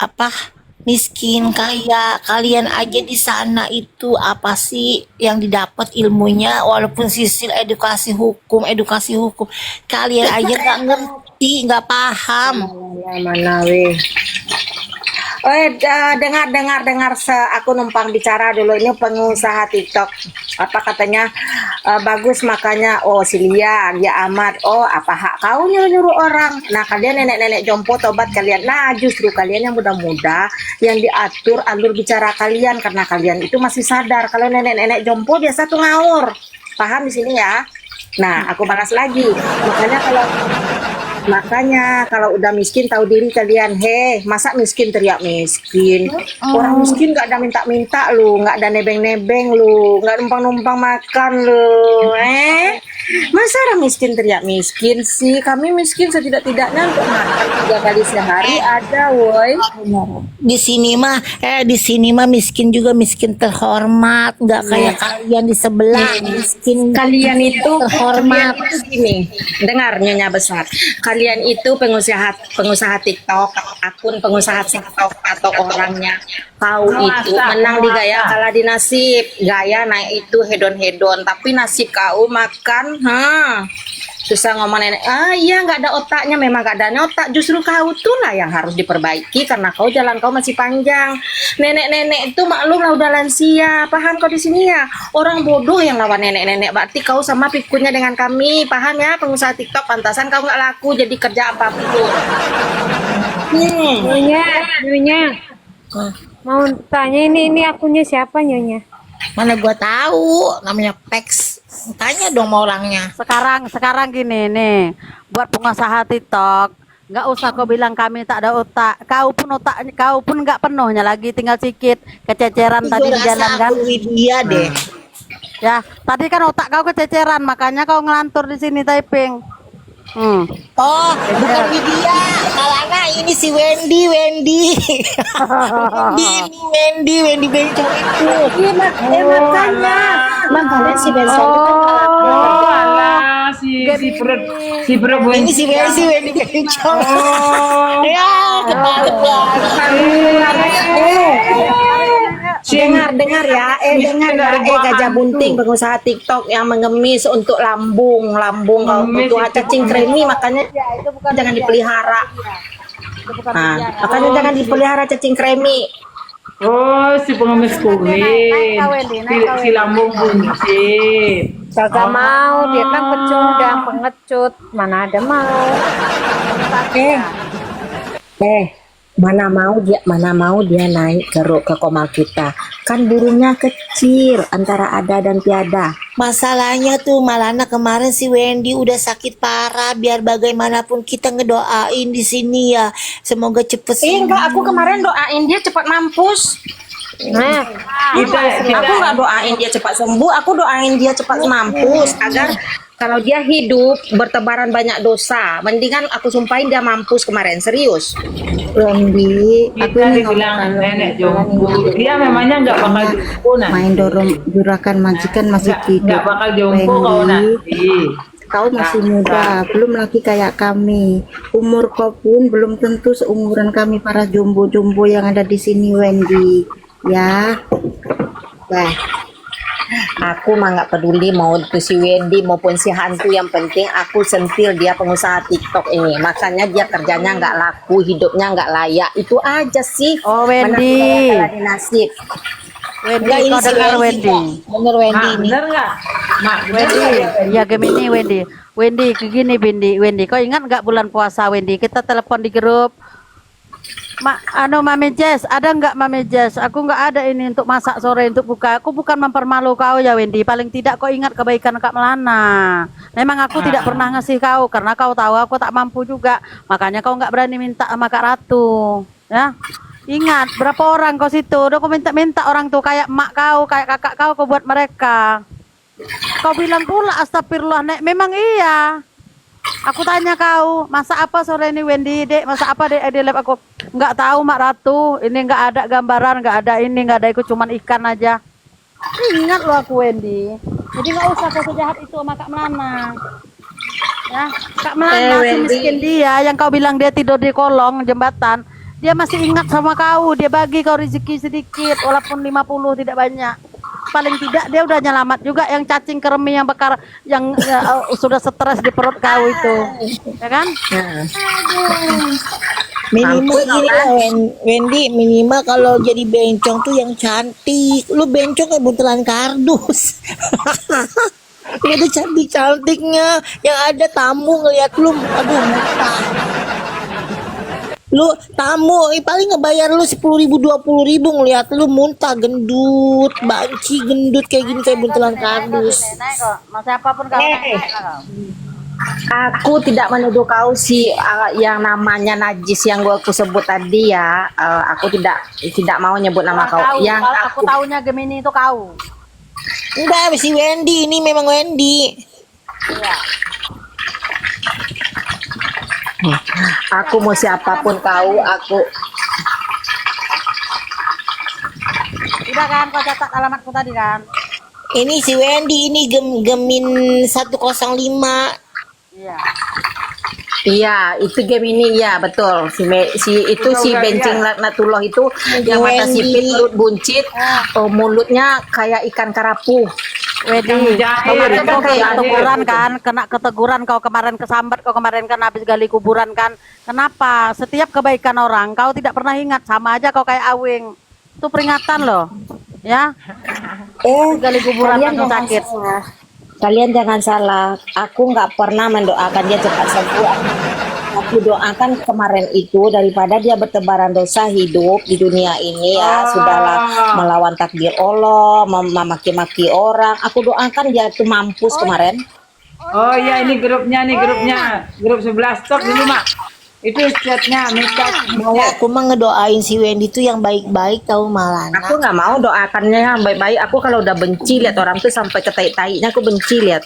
apa miskin kaya kalian aja di sana itu apa sih yang didapat ilmunya walaupun sisi edukasi hukum kalian aja nggak ngerti nggak paham. Ya mana weh. Dengar aku numpang bicara dulu ini pengusaha TikTok apa katanya bagus makanya si Lia amat apa hak kau nyuruh orang. Nah kalian nenek-nenek jompo tobat kalian, nah justru kalian yang muda-muda yang diatur alur bicara kalian karena kalian itu masih sadar kalau nenek-nenek jompo biasa tuh ngaur, paham di sini ya. Nah aku balas lagi makanya kalau udah miskin tahu diri kalian. Masa miskin teriak miskin? Orang miskin nggak ada minta-minta lu, nggak ada nebeng-nebeng lu, nggak numpang-numpang makan lu. Masa orang miskin teriak miskin sih? Kami miskin setidak-tidaknya untuk makan 3 kali sehari ada, woi. Di sini mah miskin juga miskin terhormat nggak kayak kalian di sebelah miskin Kalian itu terhormat. Gini, dengar nyonya besar. Kalian itu pengusaha TikTok, akun pengusaha TikTok atau orangnya. Kau itu menang di gaya kalah di nasib. Gaya naik itu hedon-hedon, tapi nasib kau makan, susah ngomong nenek. Iya nggak ada otaknya, memang nggak ada otak. Justru kau tuh lah yang harus diperbaiki karena jalan kau masih panjang. Nenek-nenek itu maklum lah udah lansia, paham kau di sini ya. Orang bodoh yang lawan nenek-nenek, berarti kau sama pikunnya dengan kami, paham ya pengusaha TikTok. Pantasan kau nggak laku jadi kerja apapun. Nyonya, mau tanya ini akunnya siapa Nyonya? Mana gua tahu namanya Pex. Tanya dong mau orangnya. Sekarang gini nih, buat pengusaha TikTok, nggak usah kau bilang kami tak ada otak. Kau pun nggak penuhnya lagi, tinggal sedikit kececeran tadi di jalan kan. Dia deh. Ya, tadi kan otak kau kececeran, makanya kau ngelantur di sini typing. Oh, bukan Widya. Kalana ini si Wendy. Wendy bencong itu. Makanya si Benson Si perut Ini si Wendy bencong. Ya, ketawa. dengar ya gajah bunting pengusaha TikTok yang mengemis untuk lambung kau butuh cacing kremi, makanya itu bukan jangan dipelihara. Makanya jangan dipelihara cacing kremi. Oh, si pengemis kulit, si lambung buncit. Kagak mau, dia kan pecundang, pengecut, mana ada mau. Mana mau dia naik ke komal kita, kan burungnya kecil antara ada dan tiada. Masalahnya tuh Malana kemarin si Wendy udah sakit parah. Biar bagaimanapun kita ngedoain di sini ya. Semoga cepet sembuh. Enggak, aku kemarin doain dia cepat mampus. Aku nggak doain dia cepat sembuh, aku doain dia cepat mampus agar kalau dia hidup bertebaran banyak dosa. Mendingan aku sumpahin dia mampus kemarin, serius. Wendy, aku Kita ini dibilang nenek jompo, dia memangnya nggak bakal jompo nanti. main dorong juragan majikan masih tidur. Nggak bakal jompo kau nanti. Kau masih muda, belum lagi kayak kami. Umur kau pun belum tentu seumuran kami para jombo-jombo yang ada di sini, Wendy. Ya. Aku mah nggak peduli mau itu si Wendy maupun si hantu, yang penting aku sentil dia pengusaha TikTok ini. Makanya dia kerjanya nggak laku, hidupnya nggak layak. Itu aja sih. Oh, Mana Wendy. kalah di nasib. Wendy, kau dengar Wendy? Bener Wendy ini. Bener nggak? Mak, Wendy, ya Gemini Wendy, gini Wendy, kau ingat nggak bulan puasa Wendy? Kita telepon di grup. Mami Jess, ada nggak Mami Jess? Aku nggak ada ini untuk masak sore untuk buka. Aku bukan mempermalu kau ya Wendy. Paling tidak kau ingat kebaikan Kak Melana. Memang aku tidak pernah ngasih kau karena kau tahu aku tak mampu juga. Makanya kau nggak berani minta sama Kak Ratu. Ya, ingat berapa orang kau situ? Udah kau minta orang tuh kayak emak kau, kayak kakak kau buat mereka. Kau bilang pula astagfirullah Nek. Memang iya. Aku tanya kau, masak apa sore ini Wendy, Dek? Masak apa Dek? Di lab aku nggak tahu Mak Ratu. Ini nggak ada gambaran, nggak ada ini, nggak ada ikut, cuman ikan aja. Ingat lo aku Wendy. Jadi nggak usah kau sejahat itu sama Kak Melana. Ya, Kak Melana si miskin dia yang kau bilang dia tidur di kolong jembatan. Dia masih ingat sama kau, dia bagi kau rezeki sedikit, walaupun 50 tidak banyak. Paling tidak dia udah nyelamat juga yang cacing kermi yang bekar, yang sudah stres di perut kau itu, ya kan? Nah, Minimal Mampu, gini lah Wendy, minimal kalau jadi bencong tuh yang cantik. Lu bencong kayak buntelan kardus. Gak ada cantik-cantiknya. Yang ada tamu ngeliat lu, aduh muntah. Lu tamu paling ngebayar lu 10.000 20.000 ngeliat lu muntah gendut, banci gendut kayak gini kayak buntelan kardus. Naik kok, mau siapapun kau naik lah kau. aku tidak menuduh kau si yang namanya najis yang aku sebut tadi ya. Aku tidak mau nyebut nama kau. Kau, Yang kalau aku taunya Gemini itu kau. Enggak, si Wendy ini memang Wendy. Iya. aku mau siapapun kau, aku Udah kan kau catat alamatku tadi kan? Ini si Wendy ini Gemin 105. Iya. iya itu Gemini ya betul si bencing laknatullah itu yang mata sipit mulut buncit mulutnya kayak ikan karapu. Wedi, kemarin Yang kau kena jahil. teguran kan, kena keteguran kau kemarin kesambat kau kemarin kan habis gali kuburan kan. Kenapa? Setiap kebaikan orang kau tidak pernah ingat, sama aja kau kayak Awing. Itu peringatan loh, ya. Gali kuburan langsung sakit. Kalian jangan salah, aku nggak pernah mendoakan dia cepat sembuh. Aku doakan kemarin itu daripada dia bertebaran dosa hidup di dunia ini ya, sudahlah melawan takdir Allah, memaki-maki orang. Aku doakan dia tuh mampus kemarin. Oh iya, ini grupnya nih, grup 11 stok dulu mak. Itu chatnya minta Mau aku mah ngedoain si Wendy tuh yang baik-baik tahu Malana. Aku nggak mau doakannya yang baik-baik. Aku kalau udah benci lihat orang tuh sampai ke tai-tainya aku benci lihat.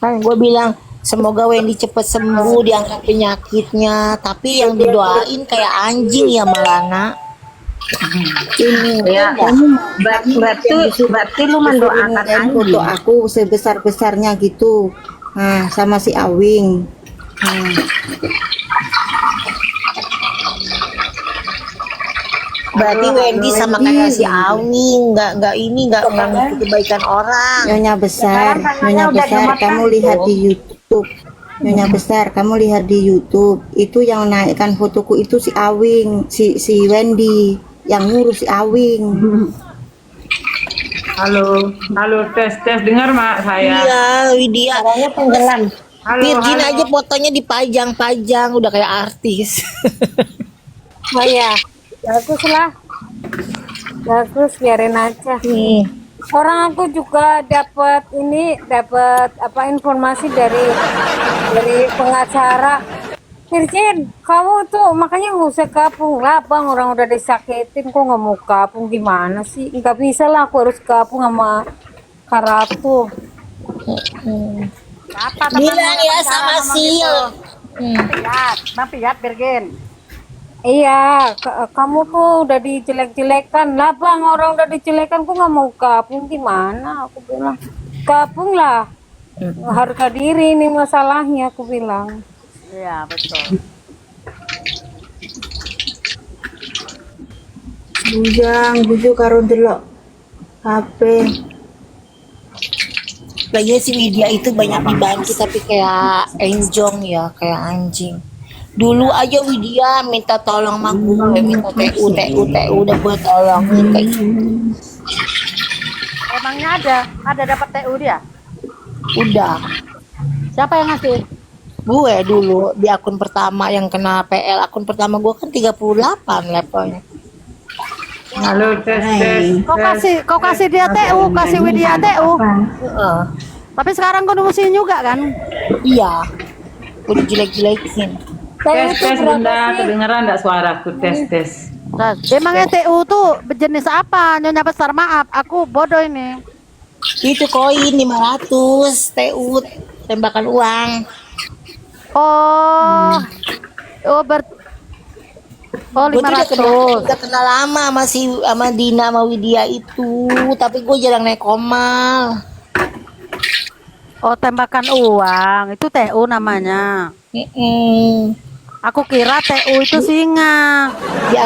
Kan gue bilang semoga Wendy cepet sembuh diangkat penyakitnya, tapi yang didoain kayak anjing ya Malana. Ya, berarti lu mendoakan Mendoakan anjing. foto aku sebesar-besarnya gitu. Nah, sama si Awing. Berarti Wendy sama kayak si Awing, nggak ngerti kebaikan orang. Nyonya besar, kamu lihat di YouTube. Nyonya besar, kamu lihat di YouTube. Itu yang naikkan fotoku itu si Awing, si Wendy yang ngurus si Awing. halo tes dengar mak saya. Iya, Widya. Orangnya tenggelam. Virgin aja fotonya dipajang-pajang udah kayak artis. Oh ya, bagus lah. Bagus, biarin aja. Nih. Orang aku juga dapat apa informasi dari pengacara. Virgin, kamu tuh makanya nggak usah kapung lah, bang. Orang udah disakitin, kok nggak mau kapung gimana sih? Nggak bisa lah, aku harus kapung sama Karatu. Apa Bilang ya sama Sil. Piat, Bang Piat Bergen. Iya, kamu tuh udah dijelek-jelekan lah, bang. Orang udah dijelekan, kok nggak mau kapung gimana? Aku bilang kapung lah. Harga diri ini masalahnya, aku bilang. Iya, betul. Bujuk karo delok HP. Kayaknya si Widya itu banyak dibantu tapi kayak enjong ya, kayak anjing. Dulu aja Widya minta tolong sama gue, minta TU udah gue tolongin kayak gitu. Emangnya ada dapat TU dia? Udah. Siapa yang ngasih? Gue dulu di akun pertama yang kena PL, akun pertama gue kan 38 levelnya. Halo tes. Kau kasih dia TU, kasih Widya TU. Heeh. Tapi sekarang kau nurusin juga kan? Iya. Udah jelek-jelekin. Tes bunda, kedengeran enggak suaraku tes. Nah, emangnya TU tuh berjenis apa? Nyonya besar maaf, aku bodoh ini. Itu koin 500 TU tembakan uang. Oh, oh Gue tuh udah 500. kenal lama sama Dina sama Widya itu, tapi gue jarang naik komal. Oh, tembakan uang, itu TU namanya. Mm-mm. Aku kira TU itu singa. Di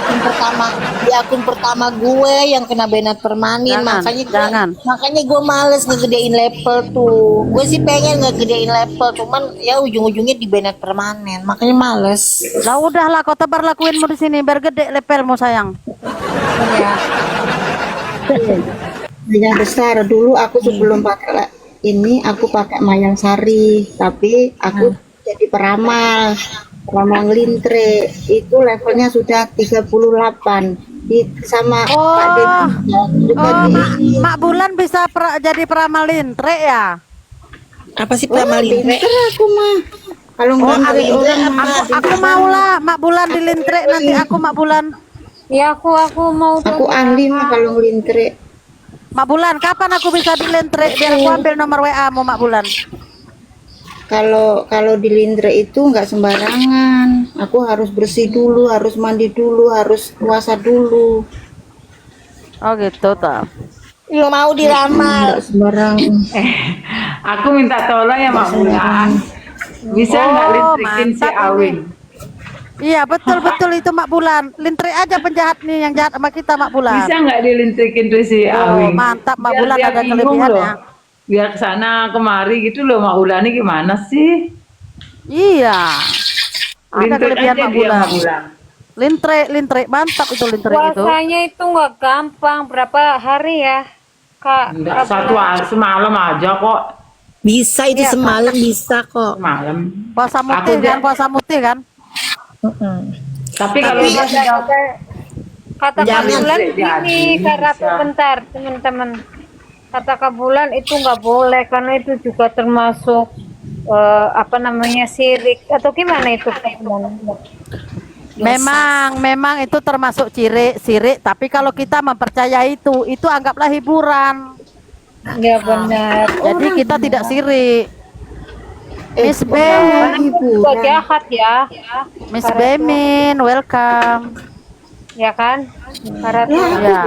akun pertama gue yang kena banned permanen, Jangan. makanya gue males ngegedein level tuh. Gue sih pengen ngegedein level, cuman ya ujung-ujungnya di banned permanen, makanya males. Lah udahlah kau tebar lakuinmu di sini biar gede levelmu sayang. Yang besar dulu aku sebelum pakai ini aku pakai Mayang Sari, tapi aku jadi peramal ngelintre itu levelnya sudah 38 sama Pak Deddy Mak Bulan bisa jadi peramal lintre ya? Apa sih peramal lintre? pinter aku mah kalau ngelintre orang Aku mau lah Mak Bulan di lintre nanti aku Mak Bulan. Ya aku mau aku ahli mah kalau ngelintre. Mak Bulan, kapan aku bisa di lintre biar aku ambil nomor WA-mu Mak Bulan? Kalau di lintre itu nggak sembarangan. Aku harus bersih dulu, harus mandi dulu, harus puasa dulu. Oh gitu toh. Lu mau diramal? Nggak sembarangan. Aku minta tolong ya Mak Bulan. Bisa nggak listrikin si mantap ini. Awing? Iya betul itu Mak Bulan. Lintre aja penjahat nih yang jahat sama kita Mak Bulan. Bisa nggak dilintrikin tuh si Oh, Awing? mantap Mak Biar Bulan dia ada bingung kelebihannya. loh. Biar kesana kemari gitu loh Mak Bulan ini gimana sih? Iya. Ada Lintrik kelebihan aja Mak dia Bulan. Mak Bulan. Lintre mantap itu lintre itu. puasanya itu nggak gampang. Berapa hari ya, Kak? Enggak, satu hari semalam aja kok. Bisa itu semalam bisa kok. Semalam. Puasa Aku mutih kan, dia- puasa mutih kan? Tapi kalau dia sudah Kata Kak Jangan. Bulan Jadi, ini, Kak Ratu, bisa. bentar teman-teman. Kata Kak Bulan itu nggak boleh karena itu juga termasuk apa namanya sirik atau gimana itu Kak Bulan? Memang itu termasuk sirik, tapi kalau kita mempercayai itu anggaplah hiburan. Ya benar. Jadi kita tidak sirik. Miss B, Juga jahat ya, Miss Bemin, welcome. ya kan? Kak Ratu. Ya.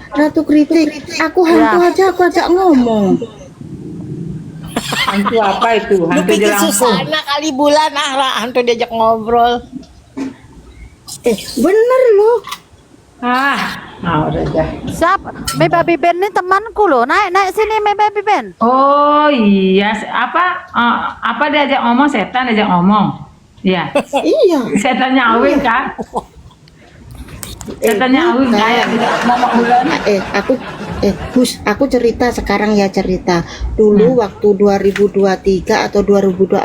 Ratu kritik, aku hantu aja aku ajak ngomong. hantu apa itu? Lu Hantu pikir jelangkung. Susana kali Bulan lah hantu diajak ngobrol. Bener loh. Udah dah. Siapa? Me Baby Ben ini temanku loh. Naik sini Me Baby Ben. Oh iya, apa diajak ngomong setan diajak ngomong? Iya. Iya. Setannya Awing kan? Setannya Awing kan yang tidak mau Mak Bulan. Aku cerita sekarang ya cerita. Dulu waktu 2023 atau 2024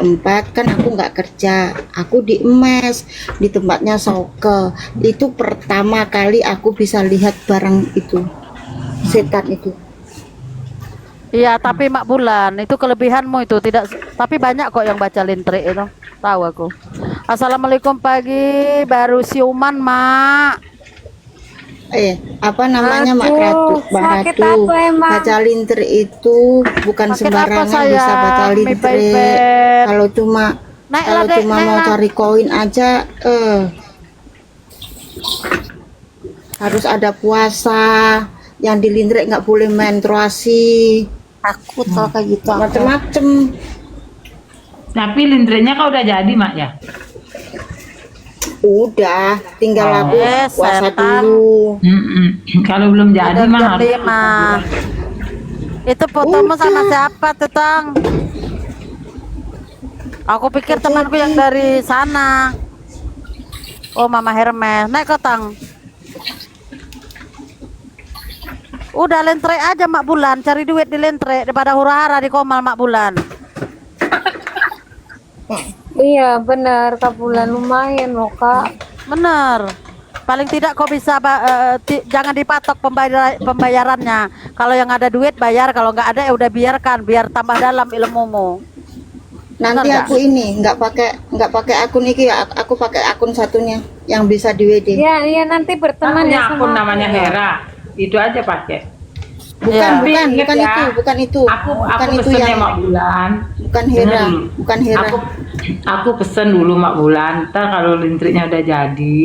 kan aku nggak kerja. Aku di emes di tempatnya Soke. Itu pertama kali aku bisa lihat barang itu. Setan itu. Iya, tapi Mak Bulan itu kelebihanmu itu tidak. Tapi banyak kok yang baca lintre itu. Tahu aku. Assalamualaikum pagi. Baru siuman Mak. Apa namanya Mak Aduh, Ratu? Mbak sakit Ratu. apa emang? Baca lintre itu bukan Sakit apa, sembarangan bisa sayang? baca Mi lintre. Bebet. Kalau cuma Naiklah, Dek, mau naiklah. cari koin aja harus ada puasa. Yang di lintre nggak boleh menstruasi. Takut kalau kayak gitu. Macem-macem. Tapi lintrenya kau udah jadi Mak ya? Udah, tinggal aku puasa setan. dulu. Kalau belum jadi Udah mah jam harus 5. Itu fotomu sama Udah. siapa tuh Tang? Aku pikir temanku yang dari sana. Oh Mama Hermes. Naik ke Tang. Udah lentre aja Mak Bulan. Cari duit di lentre daripada hura-hara di Komal Mak Bulan. Iya benar Kak Bulan, lumayan loh Kak. Bener. Paling tidak kau bisa jangan dipatok pembayarannya. Kalau yang ada duit bayar, kalau nggak ada ya udah biarkan, biar tambah dalam ilmumu. Nanti Bener aku ini nggak pakai akun ini ya, aku pakai akun satunya yang bisa di WD. Iya nanti berteman punya ya akun sama namanya Hera. Itu aja pakai. Bukan, Iya. bukan, Ingat bukan ya, itu, bukan itu. Aku Bukan itu pesen ya yang Mak Bulan. bukan Hera, Dengar dulu. bukan Hera. Aku pesen dulu Mak Bulan. Ntar kalau lintriknya udah jadi,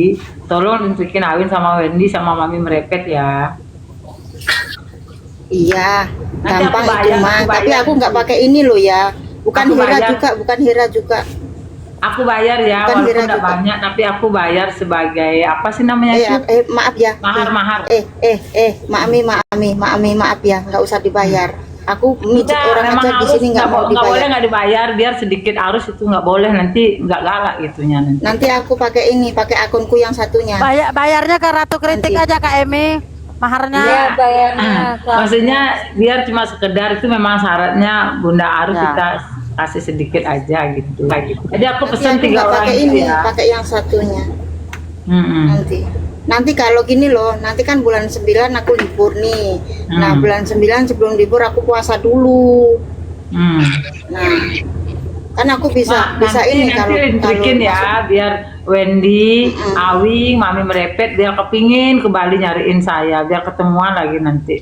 tolong lintrikin Awin sama Wendy sama Mami merepet ya. Iya, Nanti gampang aku bayar, itu mah. aku Tapi bayar. aku nggak pakai ini loh ya. Bukan Aku Hera bayar. juga, bukan Hera juga. Aku bayar ya, Bukan walaupun Mira enggak juga. banyak, tapi aku bayar sebagai apa sih namanya itu? Maaf ya. Mahar-mahar. Maaf ya, nggak usah dibayar. Aku mijit Tidak, orang memang aja di harus sini nggak mau nggak boleh dibayar. nggak dibayar, biar sedikit arus itu nggak boleh, nanti nggak galak gitunya nanti. Nanti aku pakai ini, pakai akunku yang satunya. Bayarnya ke Ratu Kritik Nanti. aja Kak Emi. Maharnya. Iya bayarnya. Maksudnya biar cuma sekedar itu memang syaratnya Bunda Arus Ya. kita kasih sedikit aja gitu. Jadi aku Nanti pesan aku 3 nggak orang pakai gitu ini, ya. pakai yang satunya. Mm-mm. Nanti kalau gini loh, nanti kan bulan 9 aku libur nih. Nah, bulan 9 sebelum libur aku puasa dulu. Hmm. Nah, kan aku bisa ini nanti lintrikin ya, biar Wendy, Awing, Mami merepet, dia kepingin kembali nyariin saya, biar ketemuan lagi nanti.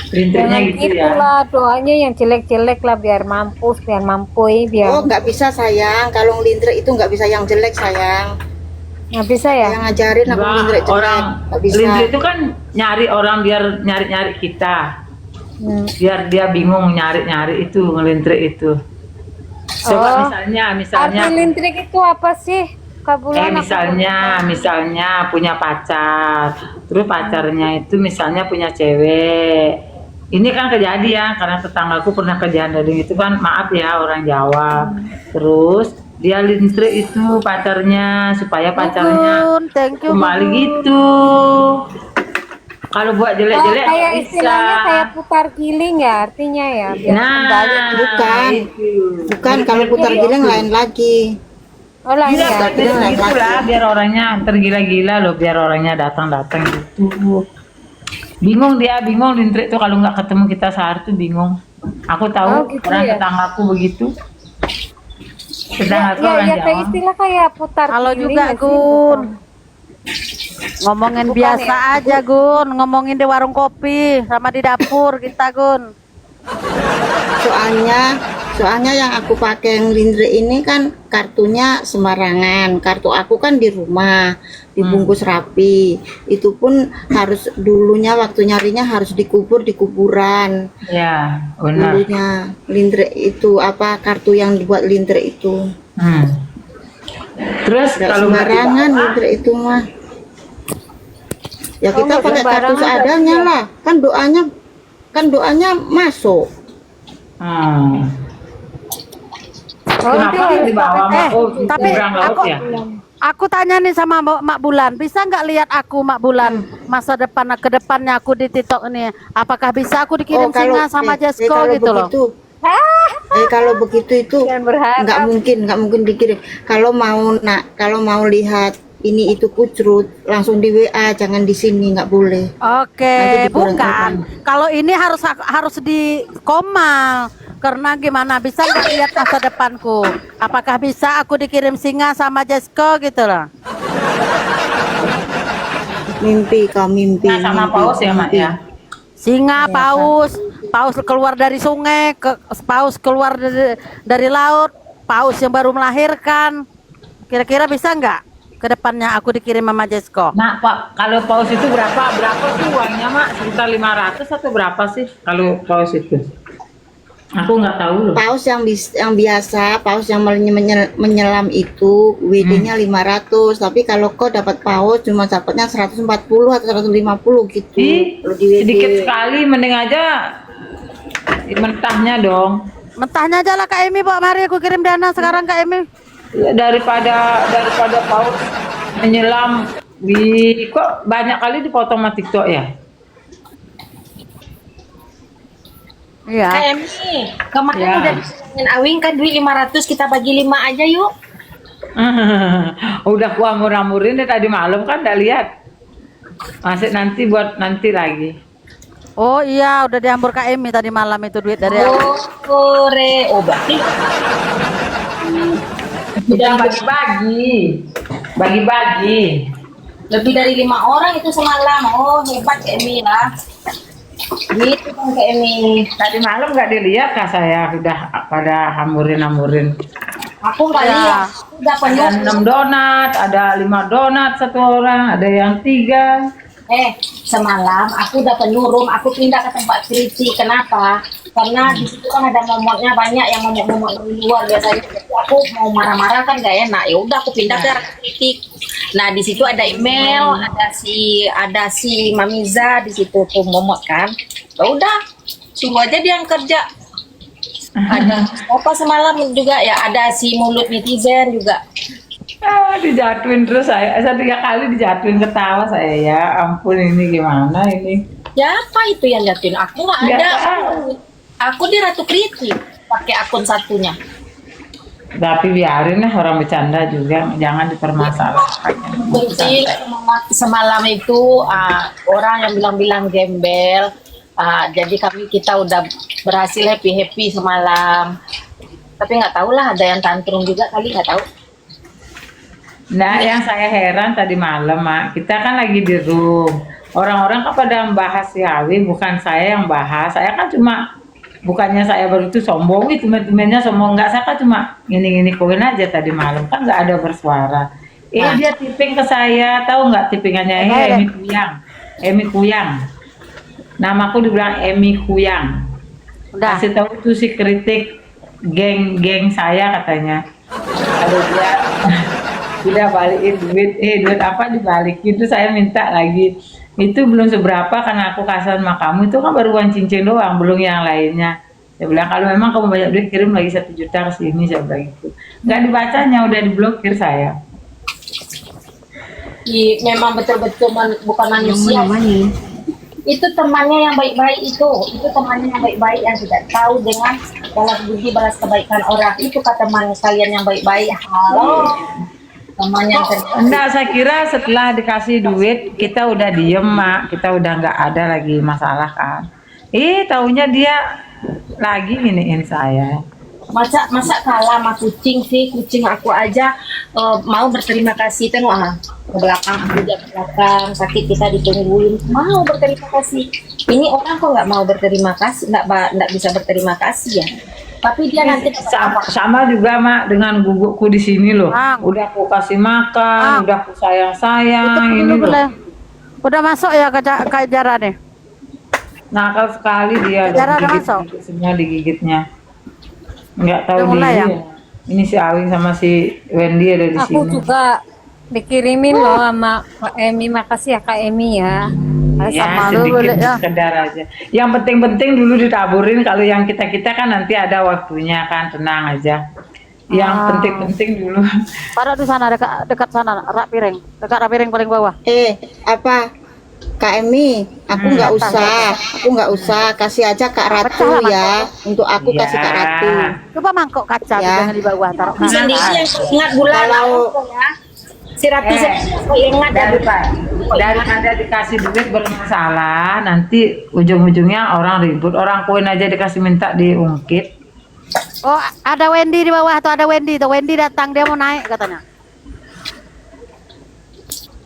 Lintriknya Jangan gitu gitu ya. lah, doanya yang jelek-jelek lah biar mampus, biar mampu biar Oh, nggak bisa sayang. Kalau ngelintrik itu nggak bisa yang jelek sayang. nggak bisa ya. Yang ngajarin aku Enggak, ngelintrik jelek. orang Nggak bisa. lintrik itu kan nyari orang biar nyari-nyari kita. Biar dia bingung nyari-nyari itu, ngelintrik itu. Coba Oh. misalnya Arti lintrik itu apa sih? Kak Bulan, aku misalnya punya pacar, terus pacarnya itu misalnya punya cewek. Ini kan kejadian karena tetanggaku pernah kejadian itu kan, maaf ya orang Jawa. Terus dia lintrik itu pacarnya supaya pacarnya Bun, thank you, kembali Bun. gitu. Kalau buat Oh, jelek-jelek kayak nggak istilahnya bisa. kayak putar giling ya artinya ya biar kembali. Bukan. itu. Bukan, kalau putar giling lain lagi. Oh lain Iya, ya. Putar giling lain gitu lagi. lah, biar orangnya tergila-gila loh, biar orangnya datang-datang gitu. Bingung dia, bingung lintrik tuh kalau nggak ketemu kita sehari tuh bingung. Aku tahu Oh, gitu orang ya? tetanggaku begitu. Ya, Tetanggaku ya, orang ya kayak Jawa. istilah kayak putar Halo giling juga nggak sih? Gun. Ngomongin Bukan biasa ya? aja Gun, ngomongin di warung kopi sama di dapur kita Gun. Soalnya yang aku pakai ngelindre ini kan kartunya sembarangan. Kartu aku kan di rumah, dibungkus rapi. Itu pun harus dulunya waktu nyarinya harus dikubur di kuburan. Ya, benar. Dulunya lindre itu apa kartu yang dibuat lindre itu. Terus Nggak kalau nggak sembarangan dibawa, lindre itu mah. Ya Oh, kita nggak pakai kartu sembarangan seadanya lah. Kan doanya masuk. Oh, kenapa itu nggak dibawa? Oh, tapi kurang laut aku- ya. Aku tanya nih sama Mak Bulan, bisa nggak lihat aku Mak Bulan masa depan ke depannya aku di TikTok ini? Apakah bisa aku dikirim singa sama Jasko kalau gitu loh? begitu, kalau begitu itu Jangan berharap. nggak mungkin dikirim. Kalau mau lihat ini itu kucrut langsung di WA, jangan di sini, nggak boleh. Oke, Nanti dikurang bukan. Kalau ini harus di komal. Karena gimana bisa nggak lihat masa depanku? Apakah bisa aku dikirim singa sama Jasko gitu loh? Mimpi kau mimpi. Nah, sama mimpi, paus ya, Mak mimpi. ya. Singa, paus keluar dari sungai, paus keluar dari laut, paus yang baru melahirkan. Kira-kira bisa nggak ke depannya aku dikirim sama Jasko? Nah, Pak, kalau paus itu berapa sih uangnya, Mak? Sekitar 500 atau berapa sih kalau paus itu? Aku nggak tahu loh. Paus yang biasa, paus yang menyelam itu WD-nya 500, tapi kalau kau dapat paus cuma dapatnya 140 atau 150 gitu. Kalau di WD. Sedikit sekali, mending aja mentahnya dong. Mentahnya aja lah Kak Emi, Pak. Mari aku kirim dana sekarang Kak Emi. Ya, daripada paus menyelam kok banyak kali dipotong sama TikTok ya. Iya. Kak Emi, kemarin Ya. udah disediain Awing kan duit 500, kita bagi 5 aja yuk. Udah ku amur-amurin deh tadi malam kan, udah lihat. Masih nanti buat nanti lagi. Oh iya, udah diambur Kak Emi tadi malam itu duit dari aku. Oh, sore. Oh, berarti Udah bagi-bagi. Bagi-bagi. lebih dari 5 orang itu semalam. Oh, hebat Kak Emi lah. Gitu kan Kak Emi. Tadi malam nggak dilihat kah saya udah pada hamurin-hamurin. Aku nggak Ya. lihat. Udah penuh. Ada 6 donat, ada 5 donat satu orang, ada yang 3. Semalam aku udah penuh room. Aku pindah ke tempat kriti. Kenapa? karena di situ kan ada momotnya banyak yang momot-momot di luar biasanya. Jadi aku mau marah-marah kan gak enak. Ya udah aku pindah ke kritik. Nah di situ ada email, ada si Mamiza di situ tuh momot kan. Ya udah, suruh aja dia yang kerja. Ada apa semalam juga ya, ada si mulut netizen juga. Dijatuhin terus saya 3 kali dijatuhin ketawa saya ya ampun ini gimana ini Ya apa itu yang jatuhin? Aku nggak Nggak ada. tahu. Aku di Ratu Kritik pakai akun satunya. tapi biarin lah orang bercanda juga jangan dipermasalahkan. Penting semalam itu orang yang bilang-bilang gembel. Jadi kita udah berhasil happy semalam. Tapi nggak tahu lah, ada yang tantrum juga kali, nggak tahu. Nah, yang saya heran tadi malam, Mak, kita kan lagi di room. Orang-orang kan pada membahas si Awi, bukan saya yang bahas. Saya kan cuma, bukannya saya baru itu sombong, itu temen-temennya sombong. Enggak, saya kan cuma gini-gini koin aja tadi malam. Kan nggak ada bersuara. Dia tipping ke saya, tahu nggak tippingannya? Emi Kuyang. Emi Kuyang. Namaku dibilang Emi Kuyang. Udah. Kasih tahu itu si kritik geng saya katanya. Ada dia udah balikin duit apa dibalikin, itu saya minta lagi, itu belum seberapa karena aku kasar sama kamu, itu kan baru uang cincin doang, belum yang lainnya. Saya bilang kalau memang kamu banyak duit kirim lagi 1 juta ke sini, saya bilang itu. Nggak dibacanya, udah diblokir saya. Memang betul-betul bukan manusia. Itu temannya yang baik-baik itu temannya yang baik-baik yang tidak tahu dengan balas budi balas kebaikan orang. Itu kata teman kalian yang baik-baik. Halo. Teman yang Enggak, saya kira setelah dikasih duit kita udah diem, Mak, kita udah nggak ada lagi masalah kan. Taunya dia lagi giniin saya. masa kalah sama kucing sih, kucing aku aja mau berterima kasih, tengok ke belakang, aku di belakang sakit kita ditungguin, mau berterima kasih. Ini orang kok nggak mau berterima kasih, nggak bisa berterima kasih ya. Tapi dia nanti sama juga, Mak, dengan gugukku di sini loh. Udah aku kasih makan, udah aku sayang ini loh. Udah masuk ya ke Jara nih. Nakal sekali dia, Jara udah digigit, masuk. semua digigitnya. Nggak tahu Udah mulai diri ya? Ini si Awing sama si Wendy ada di Aku sini. juga dikirimin loh sama Kak Emi. Makasih ya Kak Emi ya. Ya, sama lu sedikit boleh ya. sekedar aja. Yang penting-penting dulu ditaburin. Kalau yang kita kan nanti ada waktunya kan, tenang aja. Yang penting-penting dulu. Pada di sana dekat sana rak piring, dekat rak piring paling bawah. Apa Kak Emi, aku nggak usah, kasih aja Kak Ratu Pecah lah, ya, untuk aku kasih Kak Ratu. Coba mangkok kaca Ya. jangan di bawah taruh. sendiri yang ingat bulan Kalau- aku ya. Si Ratu aku ingat ya Daripada dikasih duit bermasalah, nanti ujung-ujungnya orang ribut. Orang koin aja dikasih minta diungkit. Oh, ada Wendy di bawah tuh, ada Wendy. Tuh Wendy datang, dia mau naik katanya.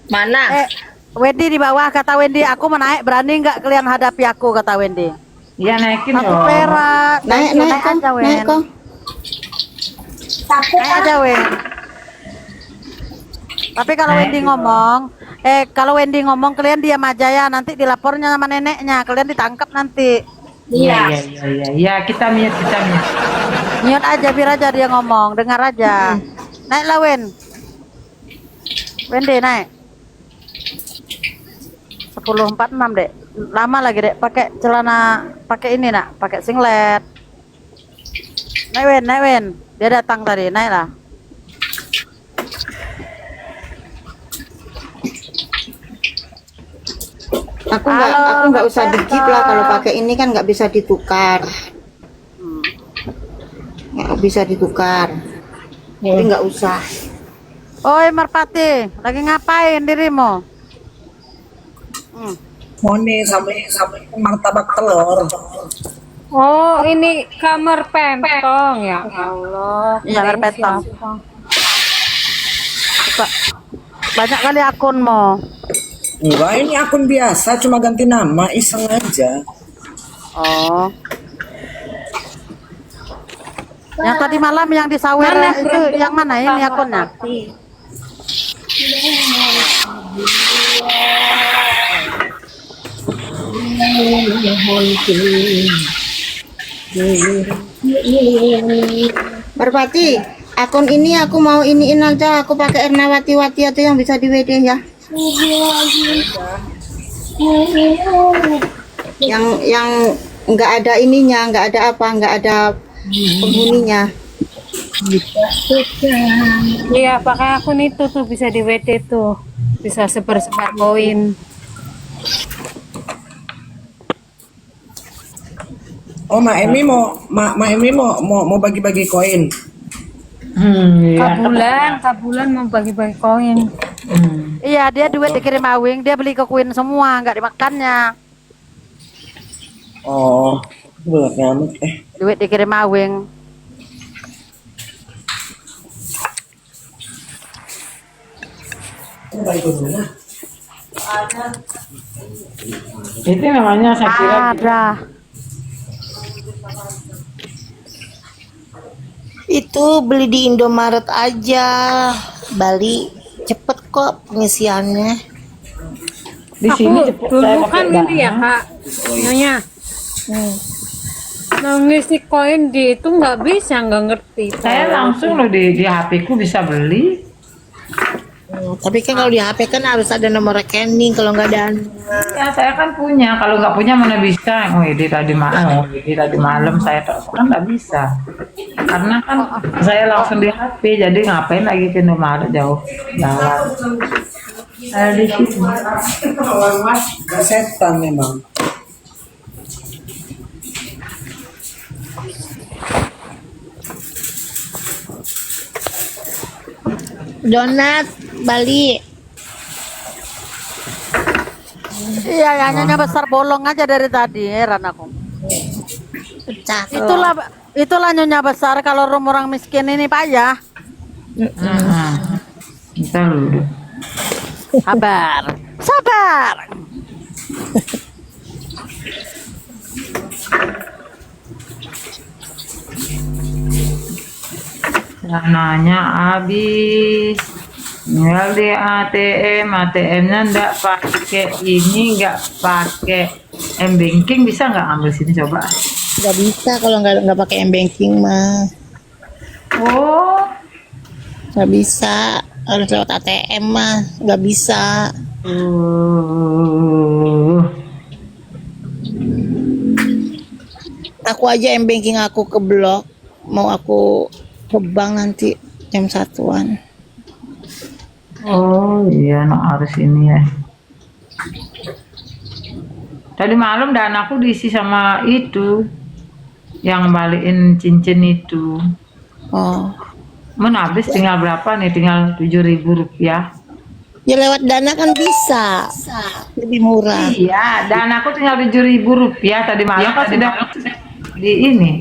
mana? Wendy di bawah, kata Wendy, aku mau naik, berani nggak kalian hadapi aku, kata Wendy. Iya, naikin Aku dong. perak. Naik kok, aja, Wen. naik kok. Takut Naik aja, Wen. Tapi kalau Naik Wendy juga. ngomong, kalau Wendy ngomong kalian diam aja ya, nanti dilapornya sama neneknya, kalian ditangkap nanti. Iya. Ya, kita mute. Mute aja, biar aja dia ngomong, dengar aja. Naiklah, Wen. Wendy naik. 10.46 dek, lama lagi dek, pakai celana, pakai ini nak, pakai singlet. Naik Wen, dia datang tadi, naiklah. Aku Halo, nggak usah Kak digit Teta. lah, kalau pakai ini kan nggak bisa ditukar. Nggak bisa ditukar. Jadi nggak usah. Oi Merpati, lagi ngapain dirimu? Moni sama martabak telur. Oh, ini kamar pentong ya Allah. Iya, petong. Banyak kali akunmu. Enggak, ini akun biasa, cuma ganti nama, iseng aja. Oh. Yang tadi malam yang di Sawer itu yang mana ini akunnya? Merpati, akun ini aku mau iniin aja, aku pakai Ernawati-wati atau yang bisa di WD ya. Yang nggak ada ininya, nggak ada apa, nggak ada penghuninya. Iya, pakai akun itu tuh bisa di WD tuh. Bisa sebar-sebar koin. Oh, Mak Emi mau bagi-bagi koin. Iya. Kabulan mau bagi-bagi koin. Iya, dia duit dikirim Awing, dia beli ke Queen semua, nggak dimakannya. Oh, berat nyamuk. Duit dikirim Awing. Itu namanya saya kira Ada. Itu beli di Indomaret aja, Bali cepet kok pengisiannya. di sini Aku cepet dulu saya kan pakai ini ya Kak, Nyonya. Nah, ngisi koin di itu nggak bisa, nggak ngerti. saya langsung loh di HP ku bisa beli. Tapi kan kalau di HP kan harus ada nomor rekening, kalau nggak ada. Ya saya kan punya, kalau nggak punya mana bisa. Oh ini tadi malam saya kan nggak bisa, karena kan saya langsung di HP, jadi ngapain lagi ke Indomaret jauh jalan. Saya di situ. Gak setan memang. Donat Bali. Iya, yang Nyonya besar bolong aja dari tadi, heran aku. Pecah. Itulah Nyonya besar kalau orang miskin ini payah. Kita dulu. Sabar, sabar. Dananya habis. Tinggal di ATM-nya nggak pakai ini, nggak pakai m-banking, bisa nggak ambil sini coba? Nggak bisa kalau nggak pakai m-banking mah. Oh, Nggak bisa, harus lewat ATM mah nggak bisa. Aku aja m-banking aku keblok, mau aku ke bank nanti jam 1-an. oh iya, no, harus ini ya. Tadi malam dana aku diisi sama itu, yang balikin cincin itu. Oh, Habis tinggal berapa nih? Tinggal 7.000 rupiah. ya lewat Dana kan bisa, lebih murah. Iya, dan aku tinggal 7.000 rupiah tadi malam kan sudah di ini.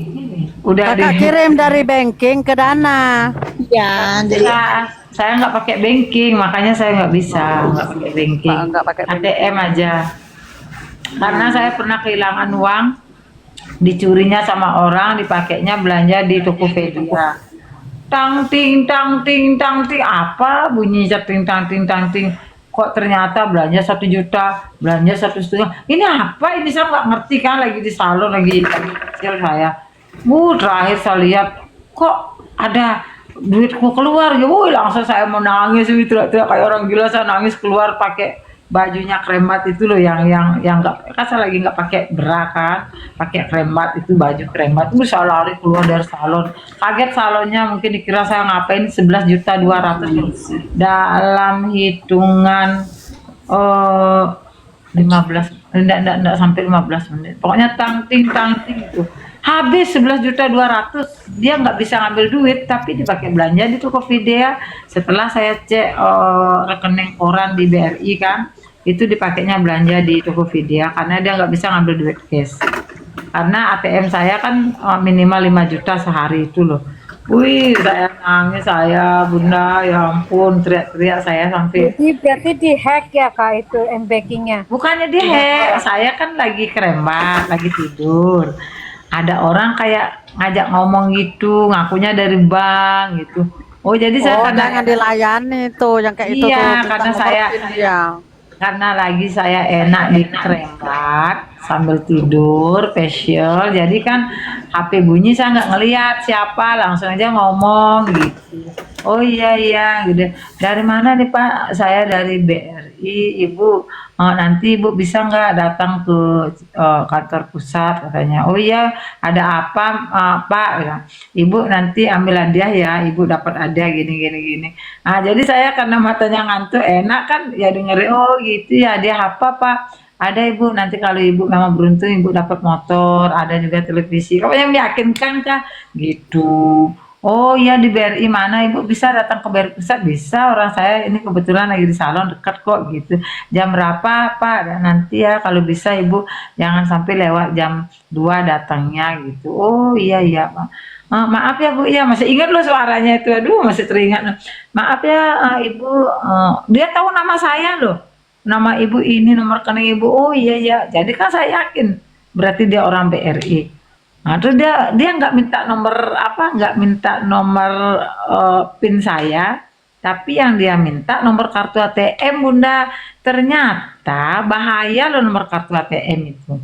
Udah Kakak di kirim dari banking ke Dana. Ya, jadi saya nggak pakai banking, makanya saya nggak bisa nggak pakai banking. Nggak pakai ATM aja. Karena saya pernah kehilangan uang, dicurinya sama orang, dipakainya belanja di Tokopedia. Tang ting apa bunyi ting tang ting, kok ternyata belanja 1 juta, belanja 1,5 juta. Ini apa ini, saya nggak ngerti kan, lagi di salon lagi kecil saya. Terakhir saya lihat kok ada duitku keluar ya, langsung saya mau nangis, teriak-teriak kayak orang gila, saya nangis keluar pakai bajunya kremat itu loh, yang nggak, kan saya lagi nggak pakai bra kan, pakai kremat itu, baju kremat itu. Saya lari keluar dari salon, kaget salonnya, mungkin dikira saya ngapain. 11.200.000 dalam hitungan 15, enggak sampai 15 menit, pokoknya tang ting itu habis 11.200.000. Dia nggak bisa ngambil duit, tapi dipakai belanja di Tokopedia. Setelah saya cek rekening koran di BRI kan, itu dipakainya belanja di Tokopedia, karena dia nggak bisa ngambil duit cash, karena ATM saya kan minimal 5 juta sehari itu loh. Saya nangis, saya bunda, ya ampun, teriak-teriak saya sampai. Jadi berarti di hack ya Kak itu m-bankingnya? Bukannya di hack, saya kan lagi kremat, lagi tidur. Ada orang kayak ngajak ngomong gitu, ngakunya dari bank gitu. Oh jadi saya Jangan dilayani tuh yang kayak itu iya, tuh. karena saya Ya. karena lagi saya enak di kremat, sambil tidur facial. Jadi kan HP bunyi saya nggak ngelihat siapa, langsung aja ngomong gitu. Oh iya iya gitu. Dari mana nih Pak? Saya dari BRI. Ibu nanti Ibu bisa nggak datang ke kantor pusat katanya. Oh iya, ada apa Pak? Bilang, Ibu nanti ambil hadiah ya. Ibu dapat hadiah gini gini gini. Nah jadi saya karena matanya ngantuk enak kan ya dengerin. Oh gitu ya, hadiah apa Pak? Ada Ibu, nanti kalau Ibu memang beruntung Ibu dapat motor, ada juga televisi. Pokoknya meyakinkan Kak gitu. Oh iya di BRI mana Ibu bisa datang ke BRI Pusat? Bisa, orang saya ini kebetulan lagi di salon dekat kok gitu. Jam berapa Pak? Dan nanti ya kalau bisa Ibu jangan sampai lewat jam 2 datangnya gitu. Oh iya iya Pak. Maaf ya Bu, ya masih ingat loh suaranya itu. Aduh masih teringat. Maaf ya Ibu, dia tahu nama saya loh. Nama Ibu ini, nomor rekening Ibu. Oh iya ya. Jadi kan saya yakin berarti dia orang BRI. Nah, terus dia nggak minta nomor apa, nggak minta nomor PIN saya, tapi yang dia minta nomor kartu ATM Bunda. Ternyata bahaya loh nomor kartu ATM itu.